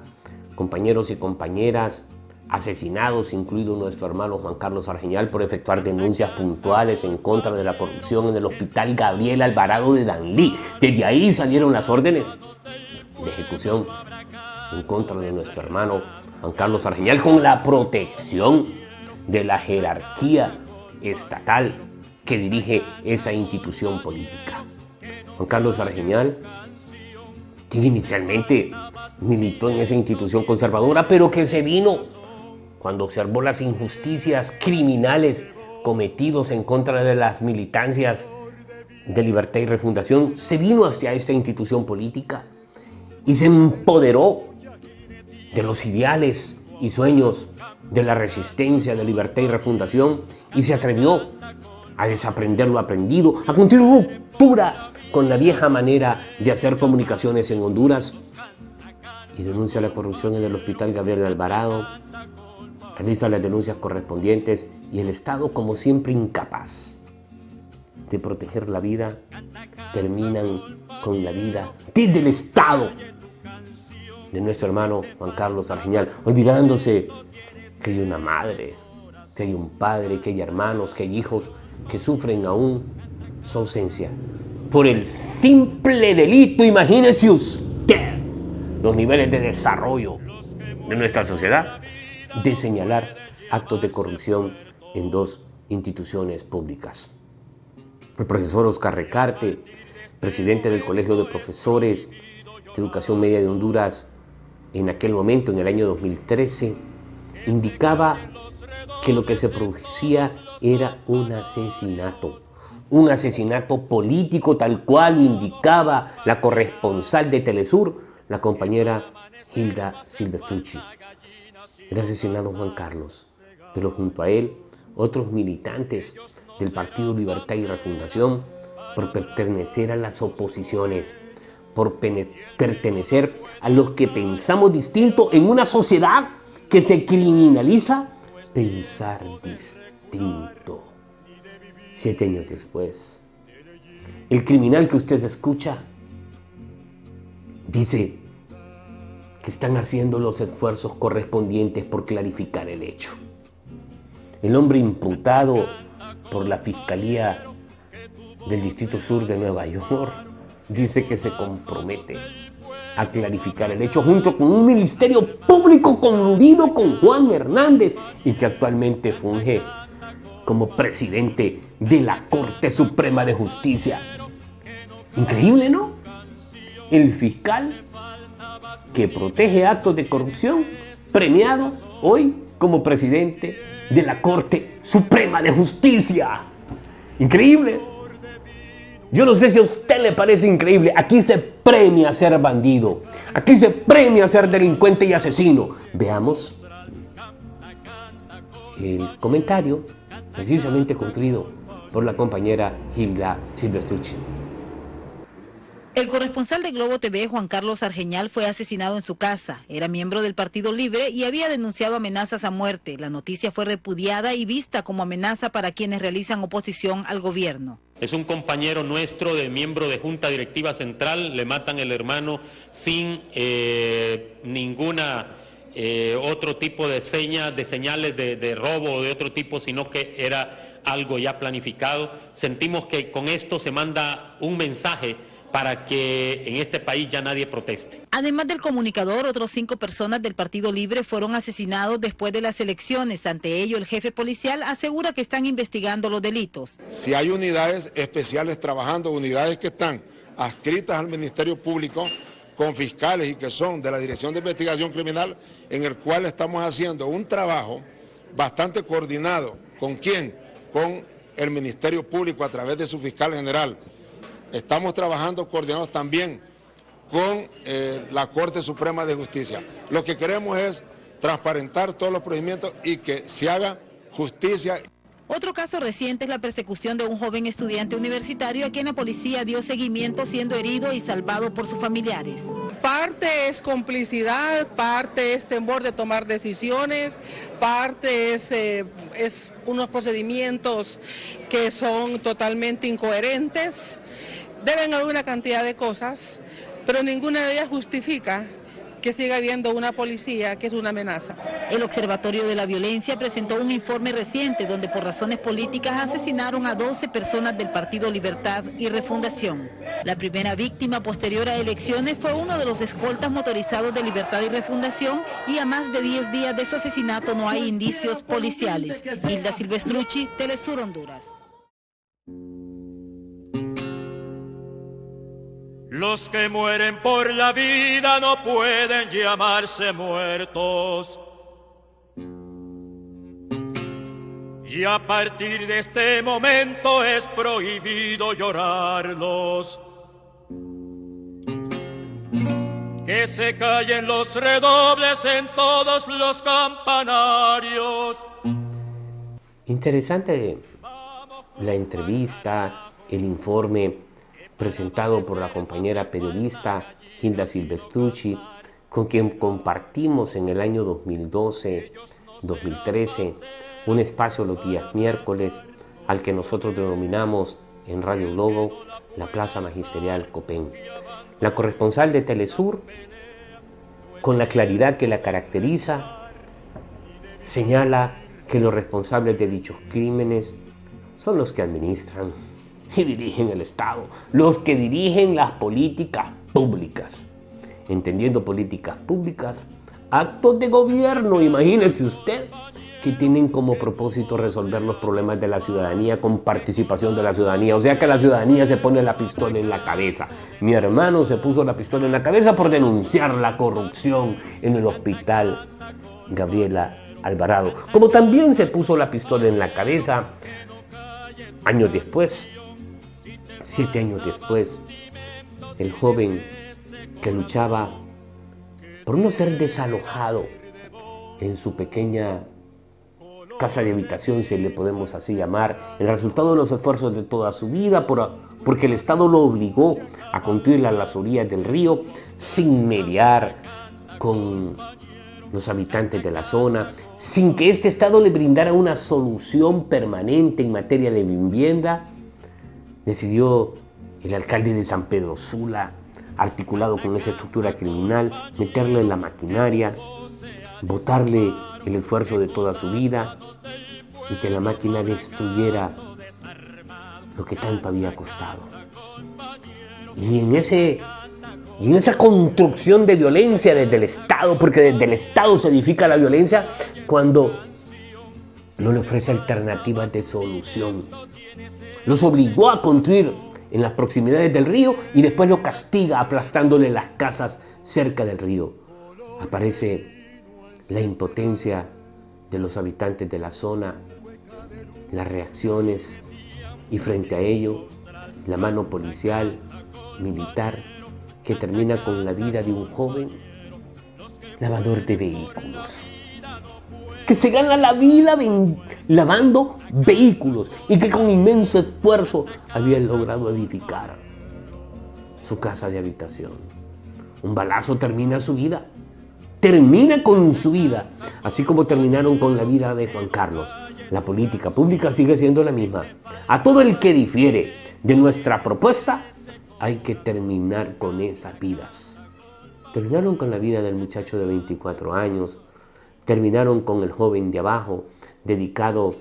compañeros y compañeras asesinados, incluido nuestro hermano Juan Carlos Argeñán, por efectuar denuncias puntuales en contra de la corrupción en el Hospital Gabriel Alvarado de Danlí. Desde ahí salieron las órdenes de ejecución en contra de nuestro hermano Juan Carlos Argeñán, con la protección de la jerarquía estatal que dirige esa institución política. Juan Carlos Argeñán, que inicialmente militó en esa institución conservadora, pero que se vino cuando observó las injusticias criminales cometidos en contra de las militancias de Libertad y Refundación, se vino hacia esta institución política y se empoderó de los ideales y sueños de la resistencia de Libertad y Refundación y se atrevió a desaprender lo aprendido, a cumplir ruptura con la vieja manera de hacer comunicaciones en Honduras, y denuncia la corrupción en el Hospital Gabriel Alvarado, realiza las denuncias correspondientes y el Estado, como siempre incapaz de proteger la vida, terminan con la vida desde el Estado de nuestro hermano Juan Carlos Argeñán, olvidándose que hay una madre, que hay un padre, que hay hermanos, que hay hijos que sufren aún su ausencia por el simple delito, imagínese usted los niveles de desarrollo de nuestra sociedad, de señalar actos de corrupción en dos instituciones públicas. El profesor Oscar Recarte, presidente del Colegio de Profesores de Educación Media de Honduras, en aquel momento, en el año 2013, indicaba que lo que se producía era un asesinato político, tal cual lo indicaba la corresponsal de Telesur, la compañera Hilda Silvestrucci. Era asesinado Juan Carlos, pero junto a él otros militantes del Partido Libertad y Refundación por pertenecer a las oposiciones, por pertenecer a los que pensamos distinto en una sociedad que se criminaliza pensar distinto. 7 años después, el criminal que usted escucha dice que están haciendo los esfuerzos correspondientes por clarificar el hecho. El hombre imputado por la Fiscalía del Distrito Sur de Nueva York dice que se compromete a clarificar el hecho junto con un ministerio público coludido con Juan Hernández y que actualmente funge como presidente de la Corte Suprema de Justicia. Increíble, ¿no? El fiscal que protege actos de corrupción, premiado hoy como presidente de la Corte Suprema de Justicia. Increíble. Yo no sé si a usted le parece increíble. Aquí se premia a ser bandido. Aquí se premia a ser delincuente y asesino. Veamos el comentario precisamente construido por la compañera Hilda Silvestrucci. El corresponsal de Globo TV, Juan Carlos Argeñal, fue asesinado en su casa. Era miembro del Partido Libre y había denunciado amenazas a muerte. La noticia fue repudiada y vista como amenaza para quienes realizan oposición al gobierno. Es un compañero nuestro, de miembro de Junta Directiva Central, le matan el hermano sin ninguna otro tipo de señales de robo o de otro tipo, sino que era algo ya planificado. Sentimos que con esto se manda un mensaje para que en este país ya nadie proteste. Además del comunicador, otros 5 personas del Partido Libre fueron asesinados después de las elecciones. Ante ello, el jefe policial asegura que están investigando los delitos. Si hay unidades especiales trabajando, unidades que están adscritas al Ministerio Público con fiscales y que son de la Dirección de Investigación Criminal, en el cual estamos haciendo un trabajo bastante coordinado. ¿Con quién? Con el Ministerio Público a través de su fiscal general. Estamos trabajando coordinados también con la Corte Suprema de Justicia. Lo que queremos es transparentar todos los procedimientos y que se haga justicia. Otro caso reciente es la persecución de un joven estudiante universitario a quien la policía dio seguimiento siendo herido y salvado por sus familiares. Parte es complicidad, parte es temor de tomar decisiones, parte es unos procedimientos que son totalmente incoherentes. Deben haber una cantidad de cosas, pero ninguna de ellas justifica que siga habiendo una policía que es una amenaza. El Observatorio de la Violencia presentó un informe reciente donde por razones políticas asesinaron a 12 personas del Partido Libertad y Refundación. La primera víctima posterior a elecciones fue uno de los escoltas motorizados de Libertad y Refundación y a más de 10 días de su asesinato no hay indicios policiales. Hilda Silvestrucci, Telesur Honduras. Los que mueren por la vida no pueden llamarse muertos. Y a partir de este momento es prohibido llorarlos. Que se callen los redobles en todos los campanarios. Interesante la entrevista, el informe presentado por la compañera periodista Hilda Silvestrucci, con quien compartimos en el año 2012-2013 un espacio los días miércoles al que nosotros denominamos en Radio Globo la Plaza Magisterial Copén. La corresponsal de Telesur, con la claridad que la caracteriza, señala que los responsables de dichos crímenes son los que administran y dirigen el Estado, los que dirigen las políticas públicas. Entendiendo políticas públicas, actos de gobierno, imagínese usted, que tienen como propósito resolver los problemas de la ciudadanía con participación de la ciudadanía. O sea que la ciudadanía se pone la pistola en la cabeza. Mi hermano se puso la pistola en la cabeza por denunciar la corrupción en el hospital Gabriela Alvarado. Como también se puso la pistola en la cabeza años después, 7 años después, el joven que luchaba por no ser desalojado en su pequeña casa de habitación, si le podemos así llamar, el resultado de los esfuerzos de toda su vida, porque el Estado lo obligó a construir a las orillas del río sin mediar con los habitantes de la zona, sin que este Estado le brindara una solución permanente en materia de vivienda. Decidió el alcalde de San Pedro Sula, articulado con esa estructura criminal, meterlo en la maquinaria, botarle el esfuerzo de toda su vida y que la máquina destruyera lo que tanto había costado. Y en ese Y en esa construcción de violencia desde el Estado, porque desde el Estado se edifica la violencia, cuando no le ofrece alternativas de solución. Los obligó a construir en las proximidades del río y después los castiga aplastándole las casas cerca del río. Aparece la impotencia de los habitantes de la zona, las reacciones y frente a ello la mano policial, militar, que termina con la vida de un joven lavador de vehículos, que se gana la vida lavando vehículos y que con inmenso esfuerzo había logrado edificar su casa de habitación. Un balazo termina su vida, termina con su vida, así como terminaron con la vida de Juan Carlos. La política pública sigue siendo la misma. A todo el que difiere de nuestra propuesta, hay que terminar con esas vidas. Terminaron con la vida del muchacho de 24 años, terminaron con el joven de abajo, dedicado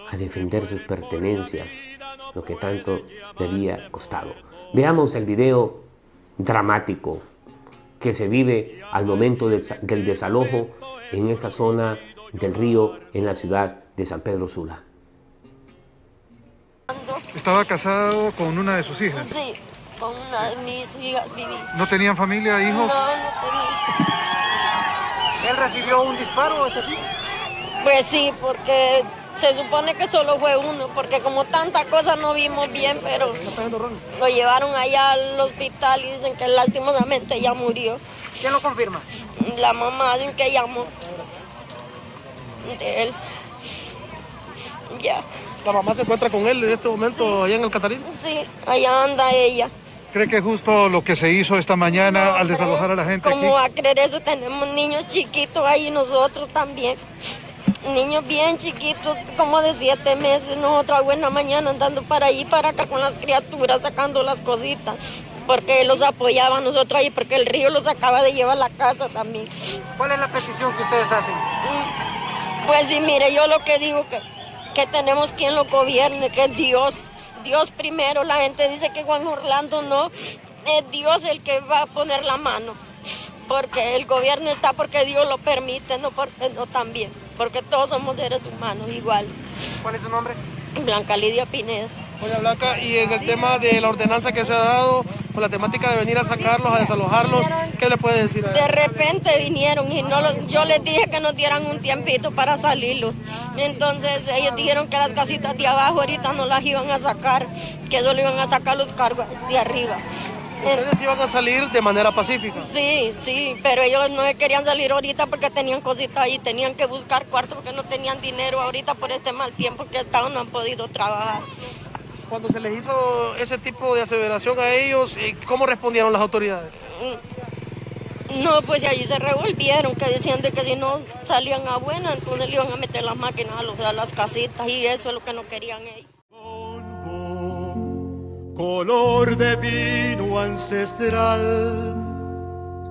a defender sus pertenencias, lo que tanto le había costado. Veamos el video dramático que se vive al momento del desalojo en esa zona del río en la ciudad de San Pedro Sula. ¿Estaba casado con una de sus hijas? Sí, con una de mis hijas viví. ¿No tenían familia, hijos? No tenía. ¿Él recibió un disparo, es así? Pues sí, porque se supone que solo fue uno, porque como tanta cosa no vimos bien, pero lo llevaron allá al hospital y dicen que lastimosamente ya murió. ¿Quién lo confirma? La mamá dicen que llamó de él. Ya. ¿La mamá se encuentra con él en este momento allá en el Catarino? Sí, allá anda ella. ¿Cree que es justo lo que se hizo esta mañana al desalojar a la gente ¿Cómo va a creer eso? Tenemos niños chiquitos ahí, nosotros también. Niños bien chiquitos, como de 7 meses. Nosotros a buena mañana andando para allí y para acá con las criaturas, sacando las cositas. Porque los apoyaban nosotros ahí, porque el río los acaba de llevar a la casa también. ¿Cuál es la petición que ustedes hacen? Pues sí, mire, yo lo que digo que tenemos quien lo gobierne, que es Dios. Dios primero. La gente dice que Juan Orlando no, es Dios el que va a poner la mano, porque el gobierno está porque Dios lo permite, no porque no también, porque todos somos seres humanos igual. ¿Cuál es su nombre? Blanca Lidia Pineda. Doña Blanca, y en el tema de la ordenanza que se ha dado, con la temática de venir a sacarlos, a desalojarlos, ¿qué le puede decir a él? De repente vinieron y yo les dije que nos dieran un tiempito para salirlos. Entonces ellos dijeron que las casitas de abajo ahorita no las iban a sacar, que solo iban a sacar los cargos de arriba. ¿Ustedes iban a salir de manera pacífica? Sí, sí, pero ellos no querían salir ahorita porque tenían cositas ahí, tenían que buscar cuarto porque no tenían dinero ahorita por este mal tiempo que estaban, no han podido trabajar. Cuando se les hizo ese tipo de aseveración a ellos, ¿cómo respondieron las autoridades? No, pues allí se revolvieron, que decían de que si no salían a buena, entonces le iban a meter las máquinas a las casitas y eso es lo que no querían ellos. Color de vino ancestral,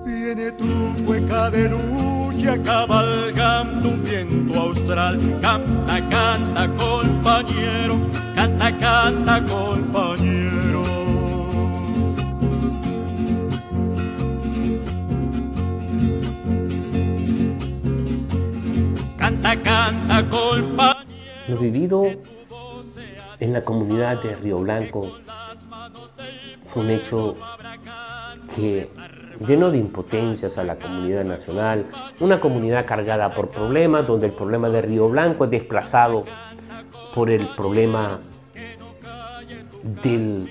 viene tu cueca de lucha cabalgando un viento austral. Canta, canta, compañero, canta, canta, compañero. Canta, canta, compañero. Lo vivido en la comunidad de Río Blanco fue un hecho que llenó de impotencias a la comunidad nacional, una comunidad cargada por problemas, donde el problema de Río Blanco es desplazado por el problema del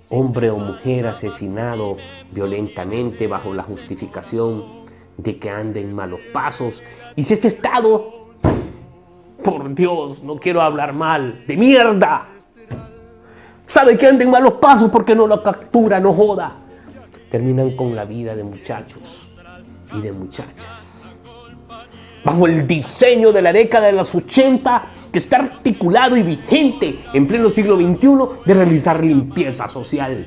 hombre o mujer asesinado violentamente bajo la justificación de que anda en malos pasos. Y si este Estado, por Dios, no quiero hablar mal, de mierda, sabe que anda en malos pasos porque no lo captura, no joda, terminan con la vida de muchachos y de muchachas. Bajo el diseño de la década de los 80, que está articulado y vigente en pleno siglo XXI, de realizar limpieza social.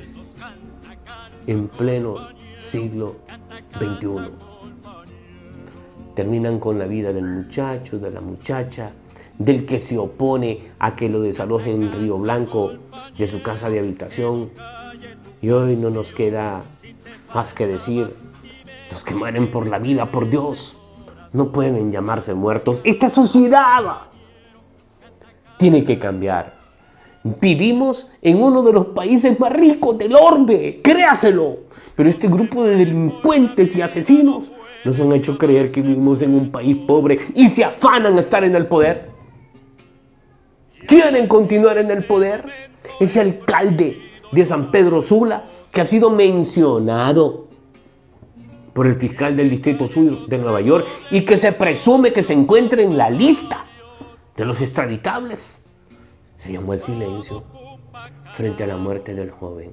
En pleno siglo XXI. Terminan con la vida del muchacho, de la muchacha, del que se opone a que lo desalojen en Río Blanco de su casa de habitación. Y hoy no nos queda más que decir, los que mueren por la vida, por Dios, no pueden llamarse muertos. Esta sociedad tiene que cambiar. Vivimos en uno de los países más ricos del orbe, créaselo. Pero este grupo de delincuentes y asesinos nos han hecho creer que vivimos en un país pobre y se afanan a estar en el poder. ¿Quieren continuar en el poder? Ese alcalde de San Pedro Sula, que ha sido mencionado por el fiscal del Distrito Sur de Nueva York y que se presume que se encuentra en la lista de los extraditables, se llamó el silencio frente a la muerte del joven.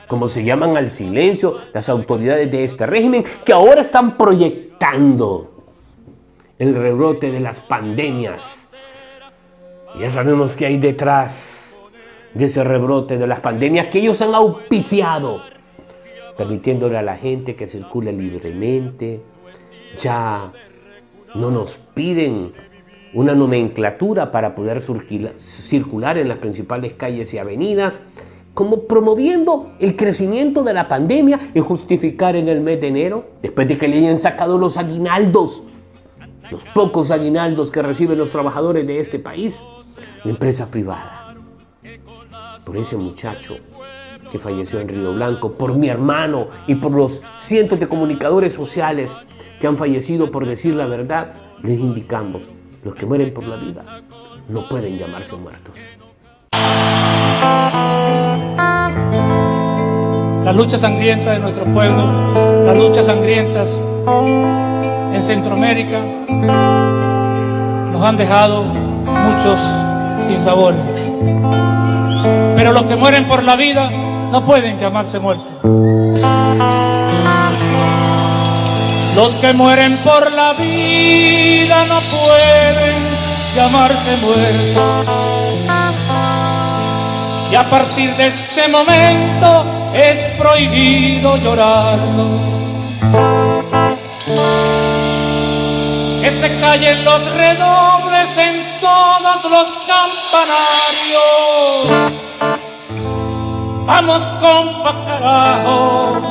Como se llaman al silencio las autoridades de este régimen que ahora están proyectando el rebrote de las pandemias. Ya sabemos qué hay detrás de ese rebrote de las pandemias que ellos han auspiciado, permitiéndole a la gente que circule libremente. Ya no nos piden una nomenclatura para poder circular en las principales calles y avenidas, como promoviendo el crecimiento de la pandemia y justificar en el mes de enero, después de que le hayan sacado los aguinaldos, los pocos aguinaldos que reciben los trabajadores de este país, la empresa privada. Por ese muchacho que falleció en Río Blanco, por mi hermano y por los cientos de comunicadores sociales que han fallecido por decir la verdad, les indicamos, los que mueren por la vida no pueden llamarse muertos. La lucha sangrienta de nuestro pueblo, las luchas sangrientas en Centroamérica nos han dejado muchos sinsabores. Pero los que mueren por la vida no pueden llamarse muertos. Los que mueren por la vida no pueden llamarse muertos. Y a partir de este momento es prohibido llorarlo. Que se callen los redobles en todos los campanarios. Vamos, compa, carajo,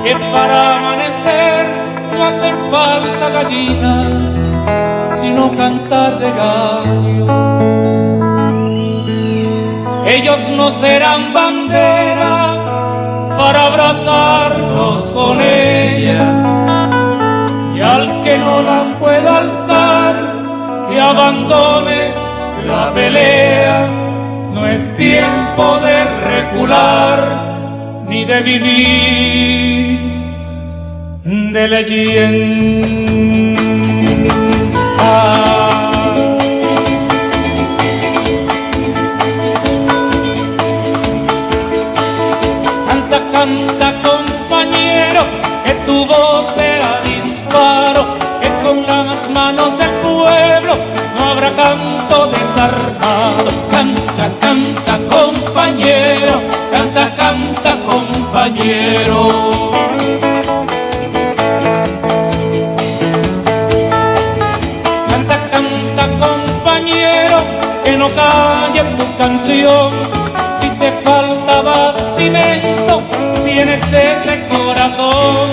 que para amanecer no hacen falta gallinas, sino cantar de gallos. Ellos no serán bandera para abrazarnos con ella, y al que no la pueda alzar, que abandone la pelea. No es tiempo de recular, ni de vivir de leyenda. Canta, canta, compañero, que tu voz sea disparo, que con las manos del pueblo no habrá canto desarmado. Canta, canta, compañero, canta, canta, compañero. Canta, canta, compañero, que no calle tu canción. Si te falta bastimento, tienes ese corazón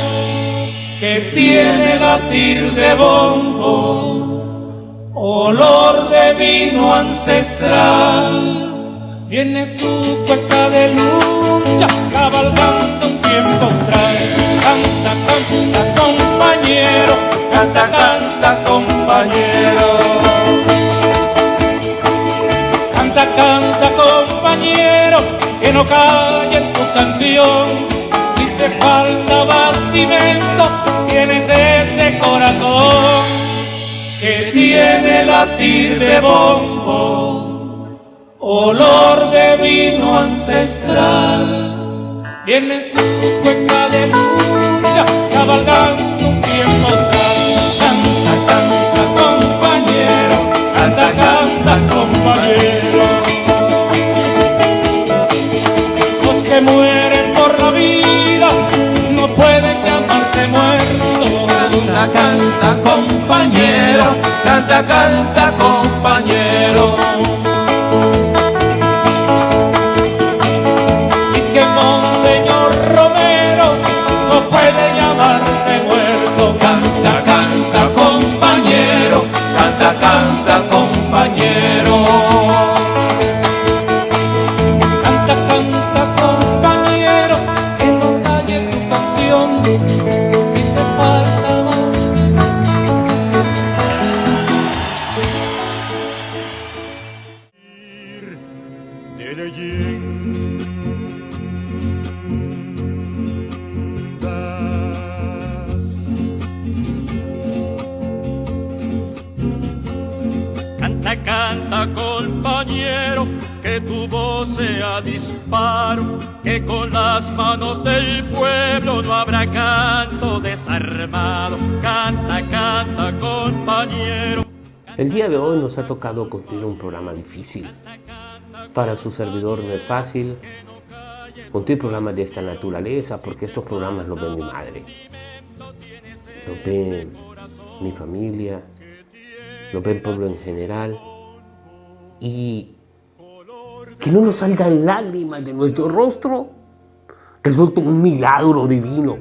que tiene latir de bombo, olor de vino ancestral. Viene su cueca de lucha, cabalgando un tiempo atrás. Canta, canta, compañero, canta, canta, compañero. Canta, canta, compañero, que no calle tu canción. Si te falta bastimento, tienes ese corazón que tiene latir de bombo, olor de vino ancestral. Viene su cueca de lucha, cabalgando un tiempo atrás. Canta, canta, compañero, canta, canta, compañero. Los que mueren por la vida no pueden llamarse muertos. Canta, canta, compañero, canta, canta, compañero. Y que Monse tu voz sea disparo, que con las manos del pueblo no habrá canto desarmado. Canta, canta, compañero. El día de hoy nos ha tocado construir un programa difícil. Para su servidor no es fácil construir programas de esta naturaleza, porque estos programas los ve mi madre, los ve mi familia, los ve el pueblo en general, y que no nos salgan lágrimas de nuestro rostro resulta un milagro divino.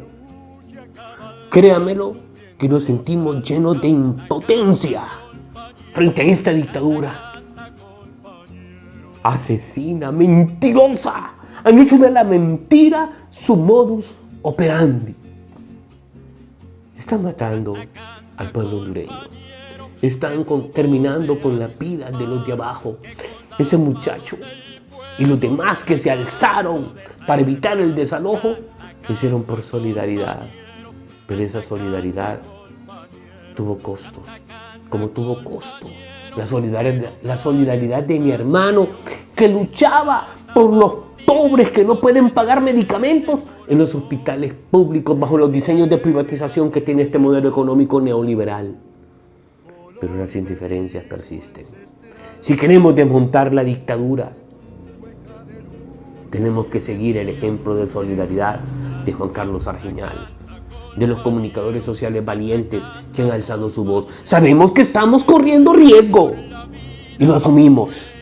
Créamelo que nos sentimos llenos de impotencia frente a esta dictadura asesina, mentirosa. Han hecho de la mentira su modus operandi. Están matando al pueblo hondureño. Están terminando con la vida de los de abajo. Ese muchacho y los demás que se alzaron para evitar el desalojo, lo hicieron por solidaridad. Pero esa solidaridad tuvo costos, como tuvo costo la solidaridad de mi hermano que luchaba por los pobres que no pueden pagar medicamentos en los hospitales públicos bajo los diseños de privatización que tiene este modelo económico neoliberal. Pero las indiferencias persisten. Si queremos desmontar la dictadura, tenemos que seguir el ejemplo de solidaridad de Juan Carlos Argeñal, de los comunicadores sociales valientes que han alzado su voz. Sabemos que estamos corriendo riesgo y lo asumimos,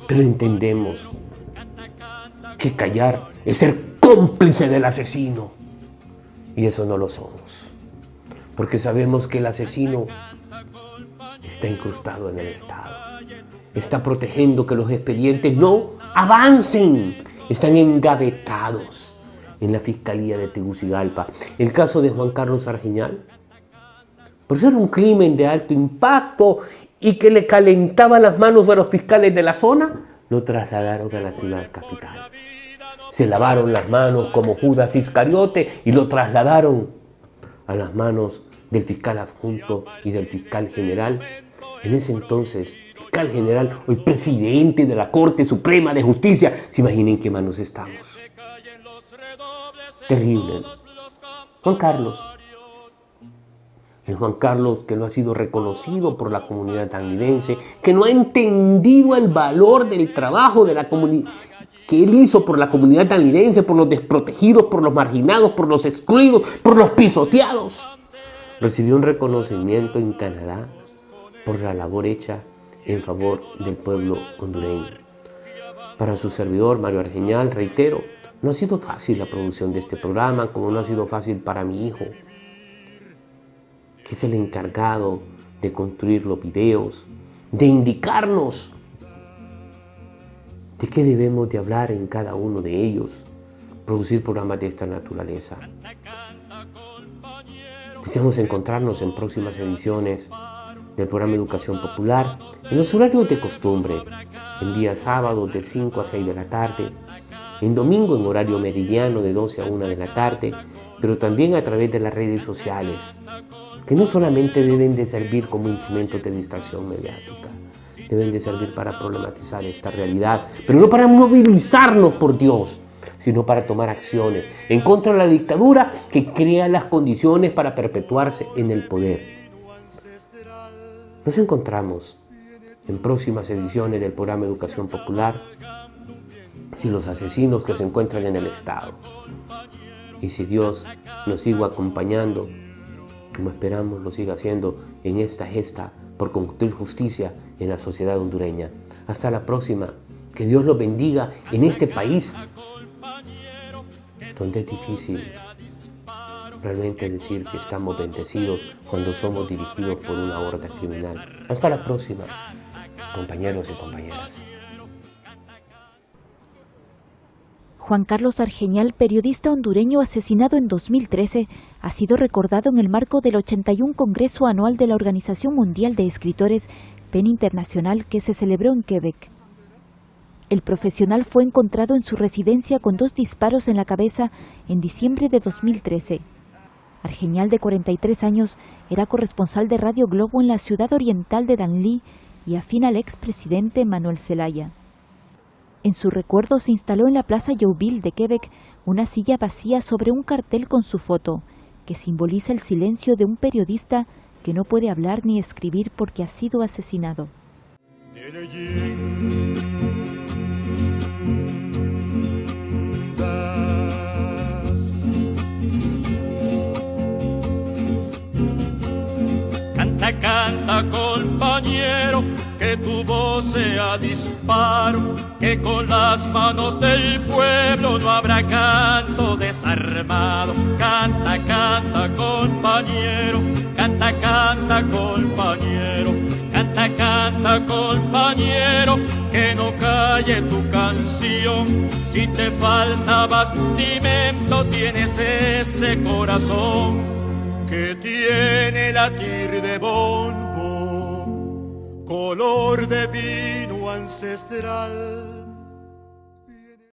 pero entendemos que callar es ser cómplice del asesino, y eso no lo somos, porque sabemos que el asesino está incrustado en el Estado, está protegiendo que los expedientes no avancen, están engavetados en la Fiscalía de Tegucigalpa. El caso de Juan Carlos Argeñal, por ser un crimen de alto impacto y que le calentaba las manos a los fiscales de la zona, lo trasladaron a la ciudad capital. Se lavaron las manos como Judas Iscariote y lo trasladaron a las manos del fiscal adjunto y del fiscal general. En ese entonces, fiscal general, hoy presidente de la Corte Suprema de Justicia. ¿Se imaginen en qué manos estamos? Terrible. Juan Carlos. El Juan Carlos que no ha sido reconocido por la comunidad tandilense, que no ha entendido el valor del trabajo de la comunidad que él hizo por la comunidad tandilense, por los desprotegidos, por los marginados, por los excluidos, por los pisoteados. Recibió un reconocimiento en Canadá por la labor hecha en favor del pueblo hondureño. Para su servidor, Mario Argeñal, reitero, no ha sido fácil la producción de este programa, como no ha sido fácil para mi hijo, que es el encargado de construir los videos, de indicarnos de qué debemos de hablar en cada uno de ellos, producir programas de esta naturaleza. Deseamos encontrarnos en próximas ediciones del programa Educación Popular, en los horarios de costumbre, en días sábados de 5 a 6 de la tarde, en domingo en horario meridiano de 12 a 1 de la tarde, pero también a través de las redes sociales, que no solamente deben de servir como instrumentos de distracción mediática, deben de servir para problematizar esta realidad, pero no para movilizarnos por Dios, sino para tomar acciones en contra de la dictadura que crea las condiciones para perpetuarse en el poder. Nos encontramos en próximas ediciones del programa Educación Popular, si los asesinos que se encuentran en el Estado, y si Dios nos sigue acompañando, como esperamos lo siga haciendo en esta gesta por construir justicia en la sociedad hondureña. Hasta la próxima. Que Dios los bendiga en este país, donde es difícil realmente decir que estamos bendecidos cuando somos dirigidos por una horda criminal. Hasta la próxima, compañeros y compañeras. Juan Carlos Argeñal, periodista hondureño asesinado en 2013, ha sido recordado en el marco del 81 Congreso Anual de la Organización Mundial de Escritores, PEN Internacional, que se celebró en Quebec. El profesional fue encontrado en su residencia con 2 disparos en la cabeza en diciembre de 2013. Argeñal, de 43 años, era corresponsal de Radio Globo en la ciudad oriental de Danlí y afín al expresidente Manuel Zelaya. En su recuerdo se instaló en la Plaza Jouville de Quebec una silla vacía sobre un cartel con su foto, que simboliza el silencio de un periodista que no puede hablar ni escribir porque ha sido asesinado. Canta, canta, compañero, que tu voz sea disparo, que con las manos del pueblo no habrá canto desarmado. Canta, canta, compañero, canta, canta, compañero, canta, canta, compañero, que no calle tu canción. Si te falta bastimento, tienes ese corazón que tiene latir de bombo, color de vino ancestral.